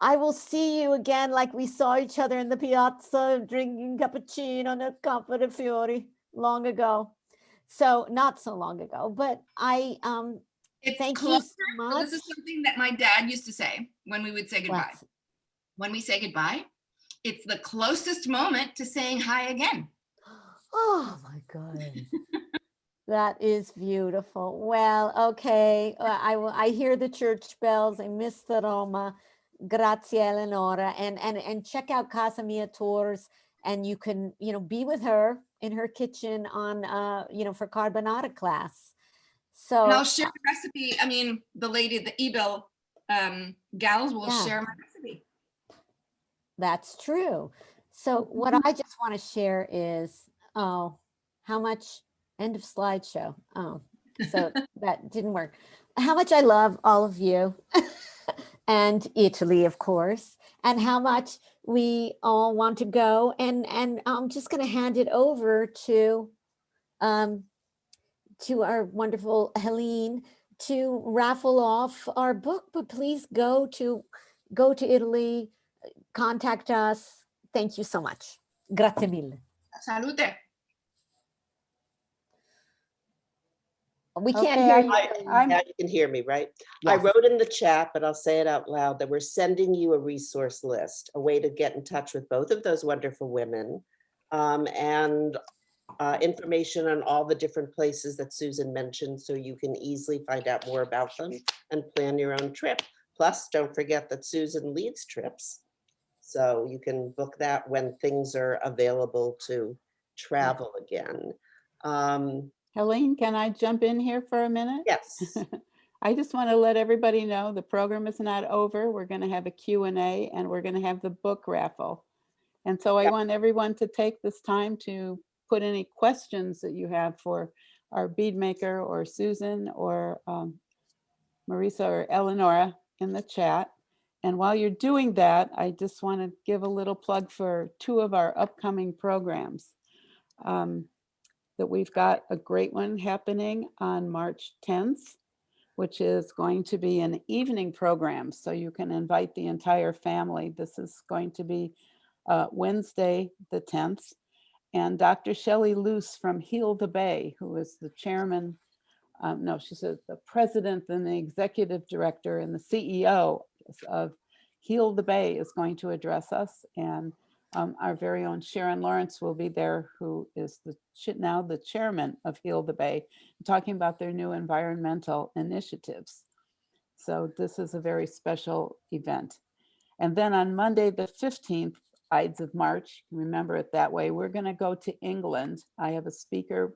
I will see you again like we saw each other in the piazza drinking cappuccino nel Campo de Fiori long ago. So not so long ago, but thank you so much. So this is something that my dad used to say when we would say goodbye. When we say goodbye, it's the closest moment to saying hi again. Oh my God. That is beautiful. Well, okay. I hear the church bells. I miss the Roma. Grazie Eleonora. And check out Casa Mia Tours. And you can, be with her in her kitchen on, for carbonara class. So and I'll share the recipe. I mean, the Ebell gals will share my recipe. That's true. So what I just want to share is, how much, end of slideshow. Oh, so that didn't work. How much I love all of you and Italy, of course, and how much we all want to go. And I'm just going to hand it over to our wonderful Helene to raffle off our book. But please go to Italy, contact us. Thank you so much. Grazie mille. Salute. We can't hear you. Now you can hear me, right? Yes. I wrote in the chat, but I'll say it out loud, that we're sending you a resource list, a way to get in touch with both of those wonderful women, and information on all the different places that Susan mentioned, so you can easily find out more about them and plan your own trip. Plus, don't forget that Susan leads trips. So you can book that when things are available to travel again. Helene, can I jump in here for a minute? Yes. I just want to let everybody know the program is not over. We're going to have a Q&A and we're going to have the book raffle. And so I want everyone to take this time to put any questions that you have for our bead maker or Susan or Marisa or Eleonora in the chat. And while you're doing that, I just want to give a little plug for 2 of our upcoming programs. That we've got a great one happening on March 10th, which is going to be an evening program. So you can invite the entire family. This is going to be Wednesday, the 10th. And Dr. Shelley Luce from Heal the Bay, who is the chairman, no, she says the president and the executive director and the CEO of Heal the Bay is going to address us. And our very own Sharon Lawrence will be there, who is now the chairman of Heal the Bay, talking about their new environmental initiatives. So this is a very special event. And then on Monday, the 15th, Ides of March, remember it that way, we're going to go to England. I have a speaker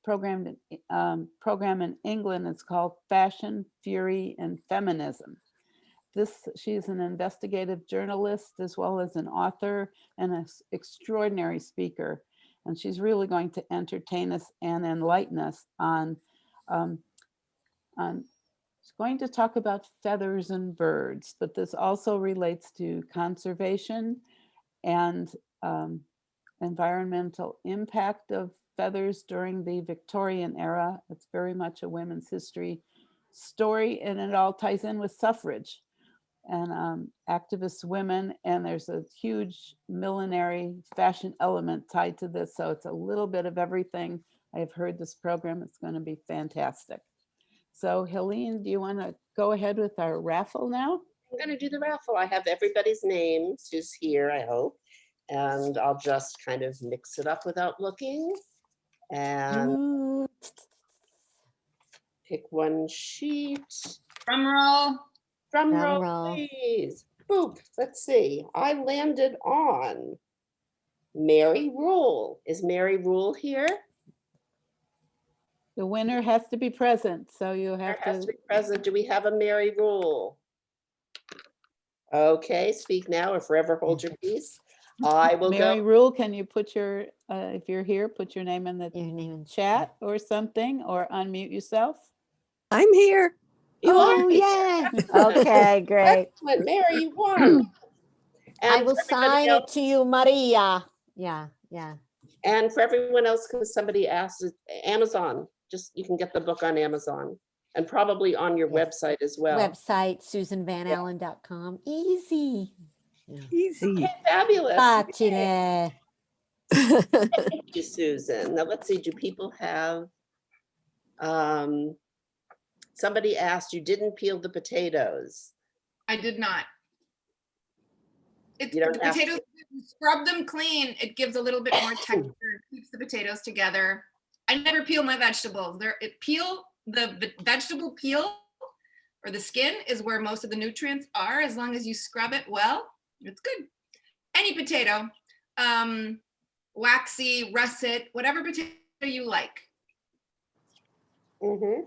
program in England. It's called Fashion, Fury, and Feminism. She's an investigative journalist as well as an author and an extraordinary speaker. And she's really going to entertain us and enlighten us on she's going to talk about feathers and birds, but this also relates to conservation and environmental impact of feathers during the Victorian era. It's very much a women's history story, and it all ties in with suffrage and activist women, and there's a huge millinery fashion element tied to this, so it's a little bit of everything. I have heard this program, it's going to be fantastic. So Helene, do you want to go ahead with our raffle now? I'm going to do the raffle. I have everybody's names who's here, I hope, and I'll just kind of mix it up without looking and pick one sheet. Drum roll. Drum Drum roll, roll. please. Boop. Let's see. I landed on Mary Rule. Is Mary Rule here? The winner has to be present, so you There have has to. to be present. Do we have a Mary Rule? Okay, speak now or forever hold your peace. I will Mary go. Rule, can you put your, if you're here, put your name in the Your name in chat or something, or unmute yourself? I'm here. You Oh, are. yeah. Okay, great. Excellent, Mary, you won. I And will for everybody sign else, it to you, Maria. Yeah, yeah. and for everyone else, because somebody asked, Amazon, just you can get the book on Amazon and probably on your Yes. website as well. Website, susanvanallen.com. Easy. Yeah. Easy. Okay, fabulous. Facile. Thank you, Susan. Now let's see, do people have, somebody asked, you didn't peel the potatoes. I did not. It's You don't the have to. potatoes, you scrub them clean. It gives a little bit more texture, keeps the potatoes together. I never peel my vegetables. The vegetable peel or the skin is where most of the nutrients are. As long as you scrub it well, it's good. Any potato, waxy, russet, whatever potato you like. Mm-hmm.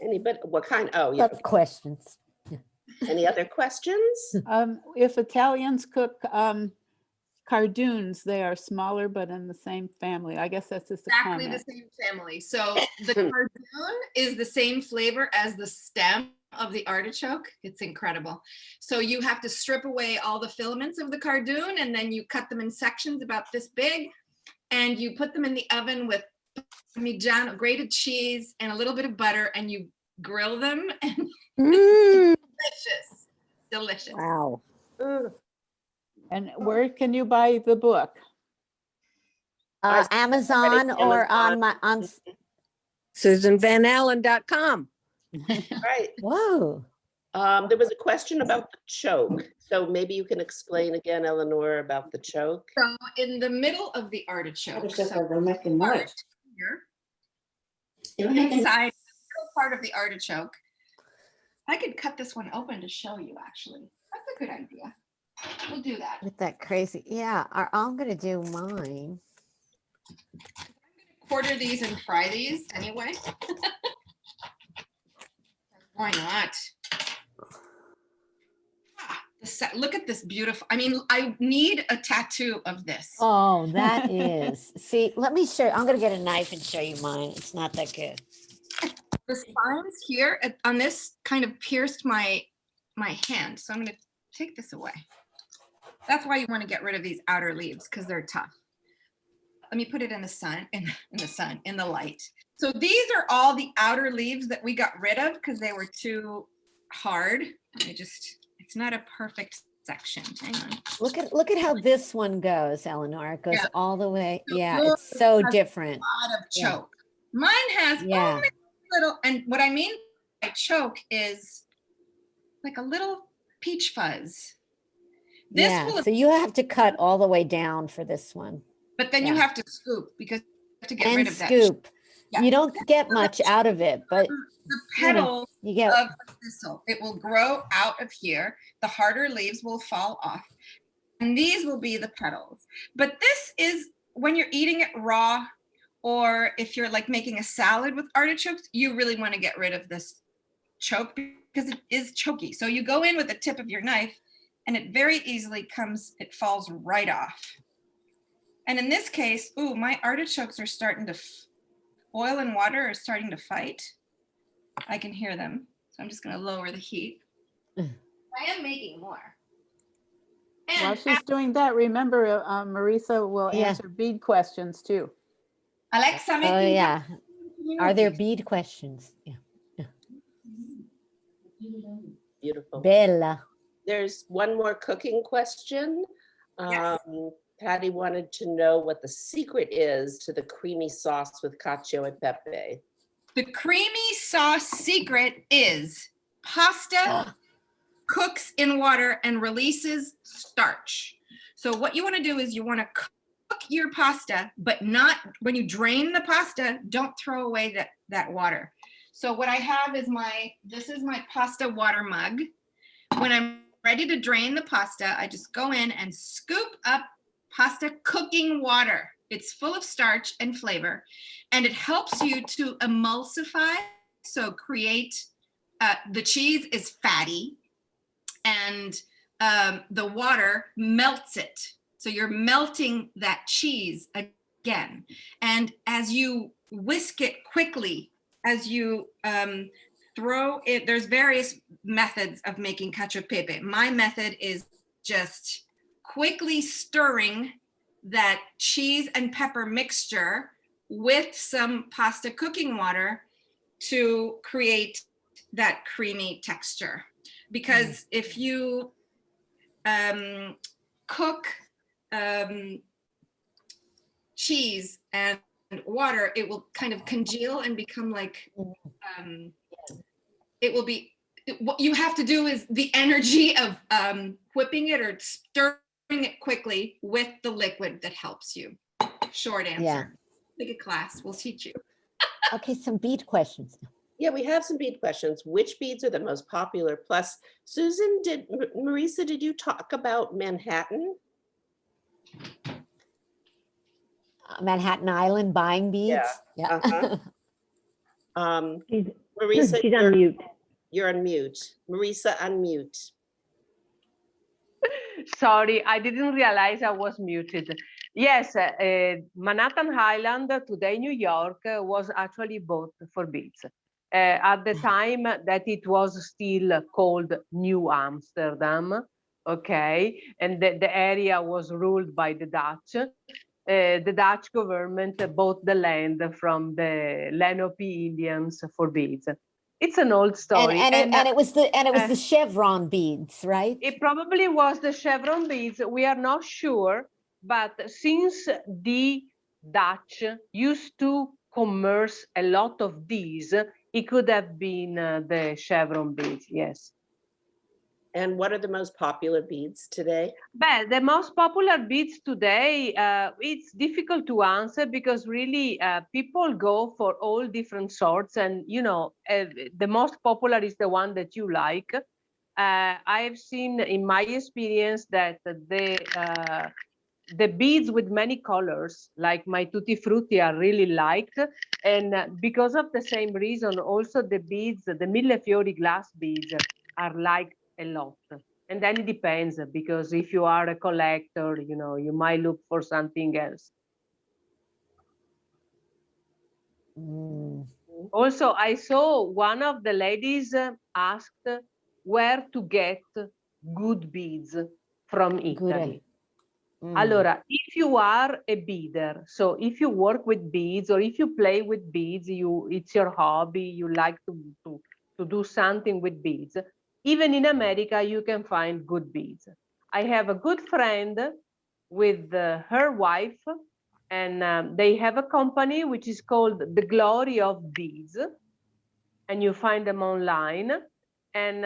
Anybody, what kind? Oh, yeah. Lots of questions. Any other questions? If Italians cook cardoons, they are smaller, but in the same family. I guess that's just a Exactly comment. the same family. So the cardoon is the same flavor as the stem of the artichoke. It's incredible. So you have to strip away all the filaments of the cardoon, and then you cut them in sections about this big, and you put them in the oven with parmigiano, grated cheese, and a little bit of butter, and you grill them. And delicious, delicious. Wow. And where can you buy the book? Amazon or on my, on, SusanVanAllen.com. Right. whoa. There was a question about the choke. So maybe you can explain again, Eleanor, about the choke. So in the middle of the artichoke, so They're making noise. here, inside the middle part of the artichoke, I could cut this one open to show you, actually. That's a good idea. We'll do that. With that crazy, yeah, I'm gonna do mine. Quarter these and fry these anyway. Why not? Look at this beautiful. I mean, I need a tattoo of this. Oh, that is. See, let me show. I'm gonna get a knife and show you mine. It's not that good. The spines here on this kind of pierced my hand, so I'm gonna take this away. That's why you want to get rid of these outer leaves, because they're tough. Let me put it in the sun, in the light. So these are all the outer leaves that we got rid of because they were too hard. It's not a perfect section. Hang on. Look at how this one goes, Eleanor. It goes all the way. So Yeah, it's so has different. A lot of choke. Mine has only little, and what I mean by choke is like a little peach fuzz. So you have to cut all the way down for this one. But then you have to scoop because you have to get rid of that. Scoop. You don't get much out of it, but the petals you get of the thistle, it will grow out of here. The harder leaves will fall off, and these will be the petals. But this is when you're eating it raw, or if you're like making a salad with artichokes, you really want to get rid of this choke because it is choky. So you go in with the tip of your knife, and it very easily falls right off. And in this case, my artichokes are starting to, oil and water are starting to fight. I can hear them. So I'm just going to lower the heat. I am making more. And while she's doing that, remember, Marisa will answer bead questions too. Alexa, are there bead questions? Beautiful. Bella. There's one more cooking question. Patty wanted to know what the secret is to the creamy sauce with cacio e pepe. The creamy sauce secret is pasta cooks in water and releases starch. So what you want to do is you want to cook your pasta, but not when you drain the pasta, don't throw away that water. So what I have is this is my pasta water mug. When I'm ready to drain the pasta, I just go in and scoop up pasta cooking water. It's full of starch and flavor, and it helps you to emulsify, so create, the cheese is fatty, and the water melts it. So you're melting that cheese again. And as you whisk it quickly, as you throw it, there's various methods of making cacio e pepe. My method is just quickly stirring that cheese and pepper mixture with some pasta cooking water to create that creamy texture. Because if you cook cheese and water, it will kind of congeal and become like, it will be, what you have to do is the energy of whipping it or stirring it quickly with the liquid that helps you. Short answer. Take a class, we'll teach you. Okay, some bead questions. Yeah, we have some bead questions. Which beads are the most popular? Plus, Susan, Marisa, did you talk about Manhattan? Manhattan Island buying beads? Yeah. Marisa, she's on mute. You're on mute. Marisa, unmute. Sorry, I didn't realize I was muted. Yes, Manhattan Island, today New York, was actually bought for beads. At the time that it was still called New Amsterdam, okay? And the area was ruled by the Dutch. The Dutch government bought the land from the Lenape Indians for beads. It's an old story. And it was the chevron beads, right? It probably was the chevron beads. We are not sure, but since the Dutch used to commerce a lot of these, it could have been the chevron beads, yes. And what are the most popular beads today? Well, the most popular beads today, it's difficult to answer because really people go for all different sorts, and you know, the most popular is the one that you like. I've seen in my experience that the beads with many colors, like my Tutti Frutti, are really liked. And because of the same reason, also the beads, the millefiori glass beads are liked a lot. And then it depends, because if you are a collector, you know, you might look for something else. Mm, Also, I saw one of the ladies asked where to get good beads from Italy. Allora, if you are a beader, so if you work with beads or if you play with beads, it's your hobby, you like to do something with beads, even in America, you can find good beads. I have a good friend with her wife, and they have a company which is called The Glory of Beads, and you find them online. And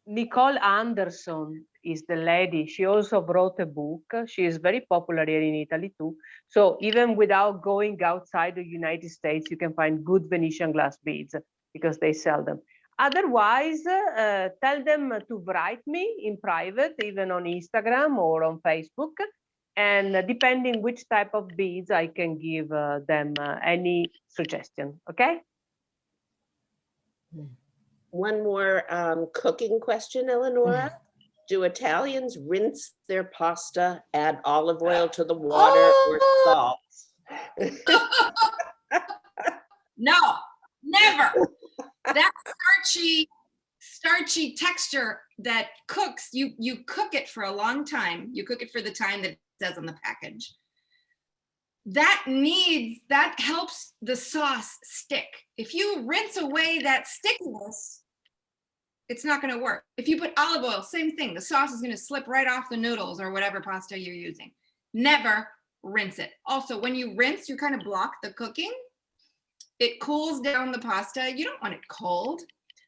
Nicole Anderson is the lady. She also wrote a book. She is very popular here in Italy too. So even without going outside the United States, you can find good Venetian glass beads because they sell them. Otherwise, tell them to write me in private, even on Instagram or on Facebook. And depending which type of beads, I can give them any suggestion, okay? One more cooking question, Eleonora. Do Italians rinse their pasta, add olive oil to the water, or salt? No, never. That starchy texture that cooks, you cook it for a long time. You cook it for the time that it says on the package. That helps the sauce stick. If you rinse away that stickiness, it's not going to work. If you put olive oil, same thing. The sauce is going to slip right off the noodles or whatever pasta you're using. Never rinse it. Also, when you rinse, you kind of block the cooking. It cools down the pasta. You don't want it cold.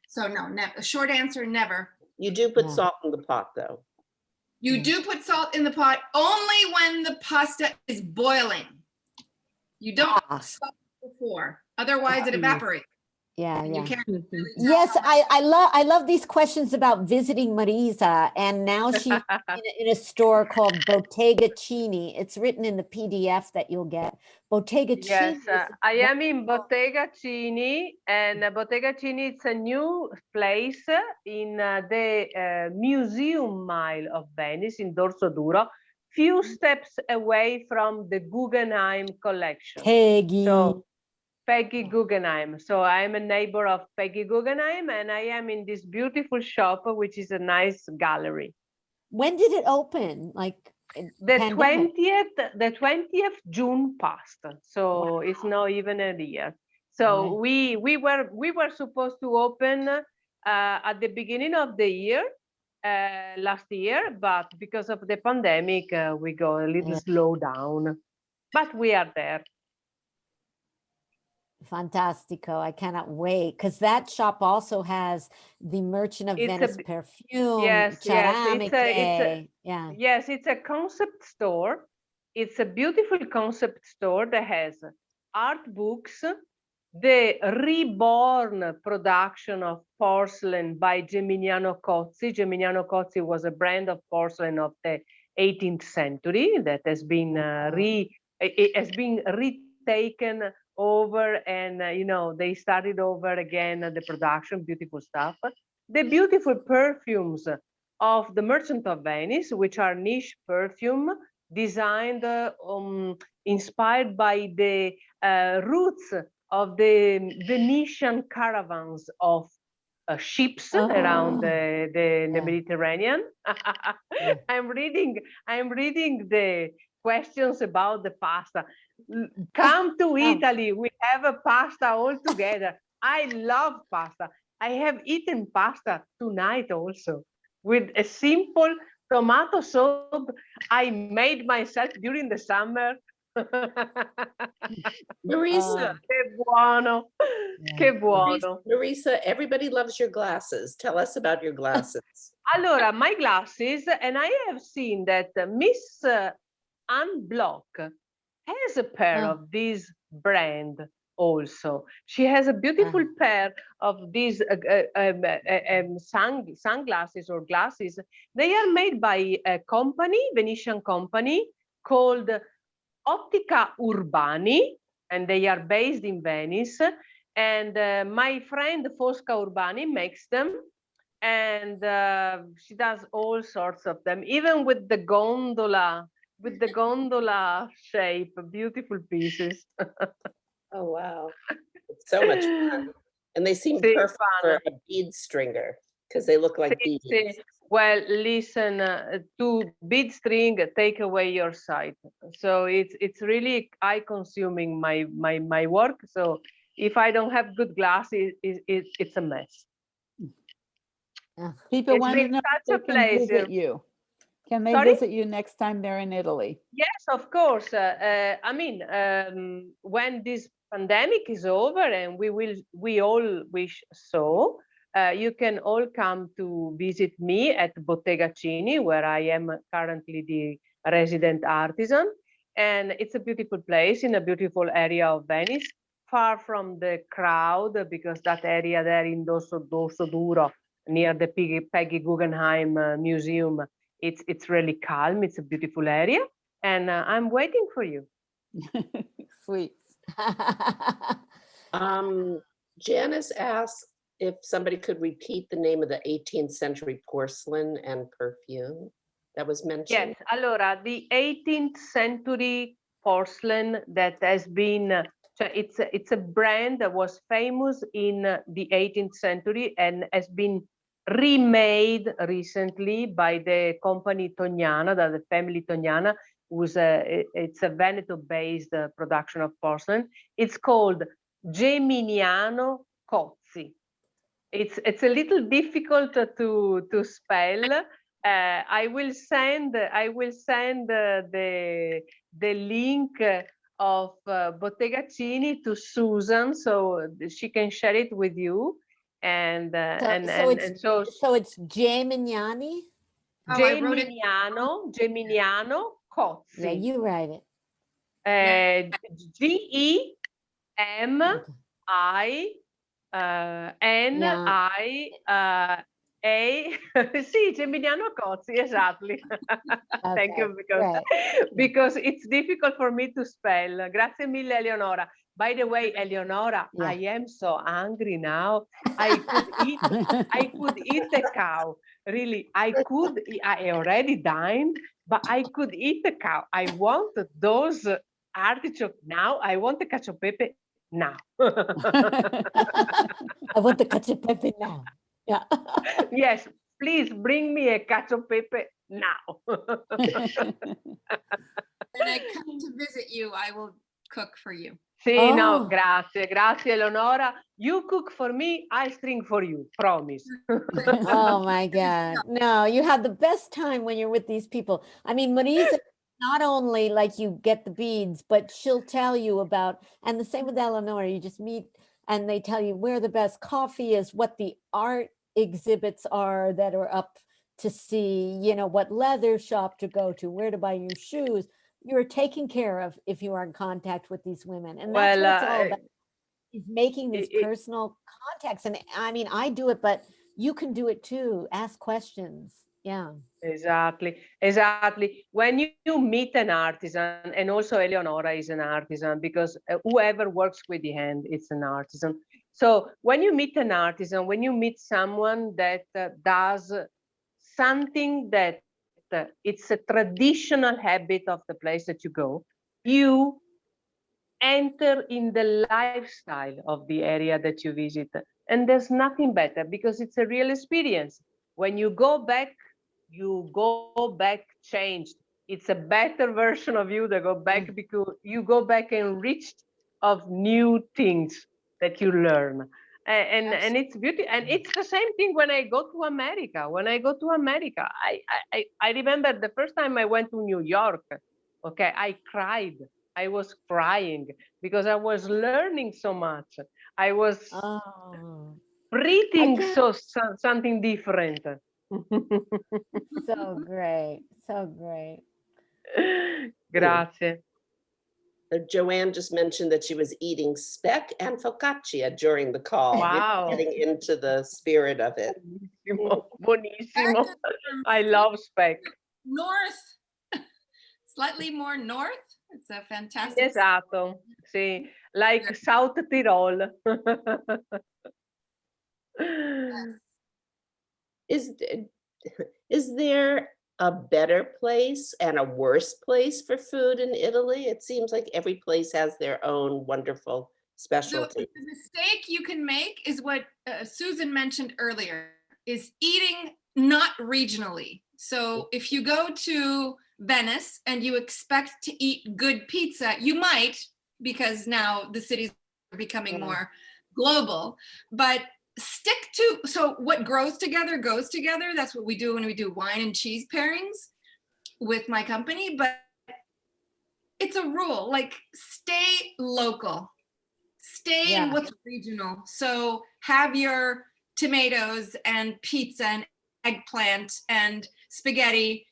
So no, a short answer, never. You do put salt in the pot though. You do put salt in the pot only when the pasta is boiling. You don't salt before, otherwise it evaporates. Yeah, and yeah. You can't really Yes, I love these questions about visiting Marisa, and now she's in a store called Bottega Cini. It's written in the PDF that you'll get. Bottega Cini. Yes, I am in Bottega Cini, and Bottega Cini is a new place in the Museum Mile of Venice in Dorso Duro, few steps away from the Guggenheim collection. Peggy. So, Peggy Guggenheim. So I'm a neighbor of Peggy Guggenheim, and I am in this beautiful shop, which is a nice gallery. When did it open? Like the pandemic? 20th June passed, so it's not even a year. So we were supposed to open at the beginning of the year last year, but because of the pandemic, we go a little slow down. But we are there. Fantastico. I cannot wait, because that shop also has the Merchant of Venice perfume. Yes, ceramiche. Yes, it's a concept store. It's a beautiful concept store that has art books, the reborn production of porcelain by Geminiano Cozzi. Geminiano Cozzi was a brand of porcelain of the 18th century that has been retaken over, and you know, they started over again the production. Beautiful stuff. The beautiful perfumes of the Merchant of Venice, which are niche perfume designed inspired by the roots of the Venetian caravans of ships around the Mediterranean. I'm reading the questions about the pasta. Come to Italy, we have a pasta all together. I love pasta. I have eaten pasta tonight also with a simple tomato soup I made myself during the summer. Marisa. Che buono. Che buono. Marisa, everybody loves your glasses. Tell us about your glasses. Allora, my glasses, and I have seen that Miss Anne Block has a pair of this brand. also. She has a beautiful pair of these sunglasses or glasses. They are made by a company, Venetian company, called Ottica Urbani, and they are based in Venice. And my friend Fosca Urbani makes them, and she does all sorts of them, even with the gondola shape, beautiful pieces. Oh, wow. It's so much fun. And they seem Sì, perfect for fun. a bead stringer because they look like Sì, beads. sì. Well, listen, to bead string take away your sight. So it's really eye consuming my work. So if I don't have good glasses, it's a mess. People It's want to been know if such they a can pleasure. visit you. Can they Sorry? visit you next time they're in Italy? Yes, of course. I mean, when this pandemic is over, and we all wish so, you can all come to visit me at Bottega Cini, where I am currently the resident artisan. And it's a beautiful place in a beautiful area of Venice, far from the crowd, because that area there in Dosso Duro, near the Peggy Guggenheim Museum, it's really calm. It's a beautiful area, and I'm waiting for you. Sweet. Janice asked if somebody could repeat the name of the 18th century porcelain and perfume that was mentioned. Yes, allora, the 18th century porcelain that has been, it's a brand that was famous in the 18th century and has been remade recently by the company Tognana, the family Tognana, it's a Veneto-based production of porcelain. It's called Geminiano Cozzi. It's a little difficult to spell. I will send the link of Bottega Cini to Susan, so she can share it with you. And So it's Jay Mignani? Oh, I wrote it. Geminiano Cozzi. Yeah, you write it. Gemini sì, Geminiano Cozzi, exactly. Thank you, because it's difficult for me to spell. Grazie mille, Eleonora. By the way, Eleonora, I am so hungry now. I could eat a cow. Really, I already dined, but I could eat a cow. I want those artichoke now. I want the cacio e pepe now. I want the cacio e pepe now. Yeah. Yes, please bring me a cacio e pepe now. When I come to visit you, I will cook for you. Sì, no, grazie, Eleonora. You cook for me, I string for you, promise. Oh my God. No, you have the best time when you're with these people. I mean, Marisa, not only like you get the beads, but she'll tell you about, and the same with Eleanor, you just meet and they tell you where the best coffee is, what the art exhibits are that are up to see, you know, what leather shop to go to, where to buy your shoes. You're taken care of if you are in contact with these women. And that's what it's all about. Is making these personal contacts. And I mean, I do it, but you can do it too. Ask questions. Yeah. Exactly. When you meet an artisan, and also Eleonora is an artisan, because whoever works with the hand, it's an artisan. So when you meet an artisan, when you meet someone that does something that it's a traditional habit of the place that you go, you enter in the lifestyle of the area that you visit. And there's nothing better, because it's a real experience. When you go back changed. It's a better version of you that go back, because you go back enriched of new things that you learn. And it's beauty, and it's the same thing when I go to America. I remember the first time I went to New York. Okay, I cried. I was crying because I was learning so much. I was breathing something different. So great. So great. Grazie. Joanne just mentioned that she was eating speck and focaccia during the call. Really Wow. getting into the spirit of it. Buonissimo, buonissimo. I love speck. North, slightly more north. It's a fantastic. Esatto, sì, like South Tirol. Is there a better place and a worse place for food in Italy? It seems like every place has their own wonderful specialty. The mistake you can make is what Susan mentioned earlier, is eating not regionally. So if you go to Venice and you expect to eat good pizza, you might, because now the cities are becoming more global, but stick to, so what grows together goes together. That's what we do when we do wine and cheese pairings with my company, but it's a rule, like stay local. Stay in what's regional. So have your tomatoes and pizza and eggplant and spaghetti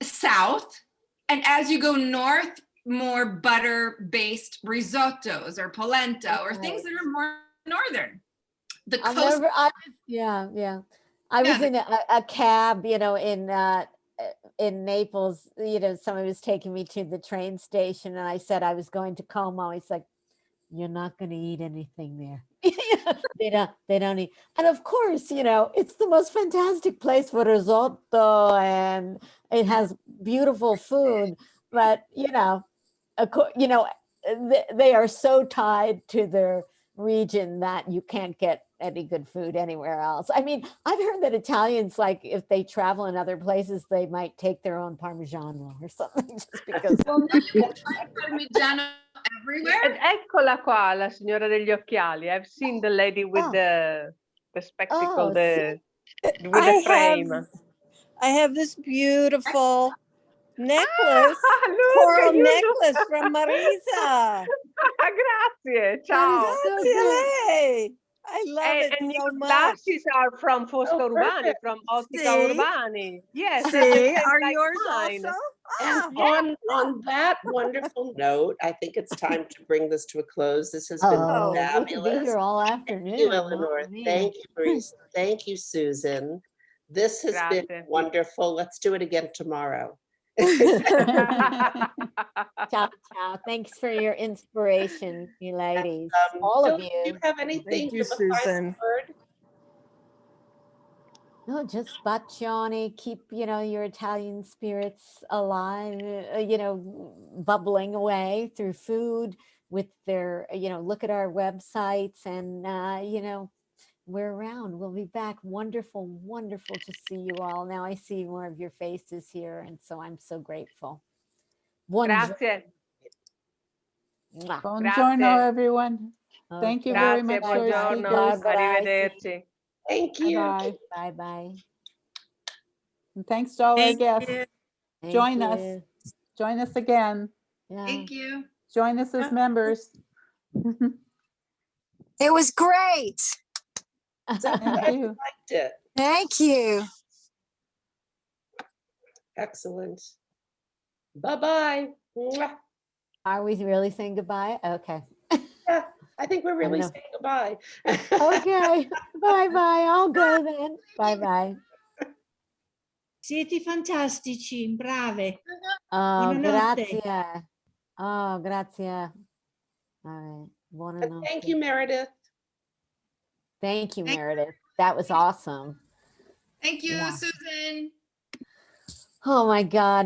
south. And as you go north, more butter-based risottos or polenta or things that are more northern. The coast. I was in a cab, you know, in Naples, you know, somebody was taking me to the train station and I said I was going to Como. He's like, you're not going to eat anything there. They don't eat. And of course, you know, it's the most fantastic place for risotto and it has beautiful food, but you know, they are so tied to their region that you can't get any good food anywhere else. I mean, I've heard that Italians, like if they travel in other places, they might take their own Parmigiano or something just because. Well, now you can find Parmigiano everywhere. Ed eccola qua, la signora degli occhiali. I've seen the lady with the spectacle, with the frame. I have this beautiful necklace, Look, coral you necklace from Marisa. Grazie, ciao. Grazie. I love it and so your much. glasses are from Fosca Urbani, from Ottica See? Urbani. Yes, See, are like yours mine. also? And on that wonderful note, I think it's time to bring this to a close. This has been We could be fabulous. here all afternoon. Thank you, Eleanor. Oh, man. Thank you, Marisa. Thank you, Susan. This has been wonderful. Let's do it again tomorrow. Ciao, ciao. Thanks for your inspiration, you ladies. All of Do you. you have anything Thank you, for the final Susan. word? No, just bacioni, keep, you know, your Italian spirits alive, you know, bubbling away through food with their, you know, look at our websites and, you know, we're around. We'll be back. Wonderful, wonderful to see you all. Now I see more of your faces here. And so I'm so grateful. Grazie. Buongiorno, everyone. Thank you very much, Grazie, our buongiorno. speakers. Arrivederci. Thank you. Bye-bye. Bye-bye. And thanks to all our Thank guests. you. Join us. Join us again. Yeah. Thank you. Join us as members. It was great. Thank you. Liked it. Thank you. Excellent. Bye-bye. Mwah. Are we really saying goodbye? Okay. Yeah, I think we're really know. saying goodbye. Okay. Bye-bye. I'll go then. Bye-bye. Siete fantastici, brave. Oh, Buonanotte. grazie. Oh, grazie. All right. Buonanotte. Thank you, Meredith. Thank you, Meredith. That was awesome. Thank you, Yeah. Susan. Oh my God.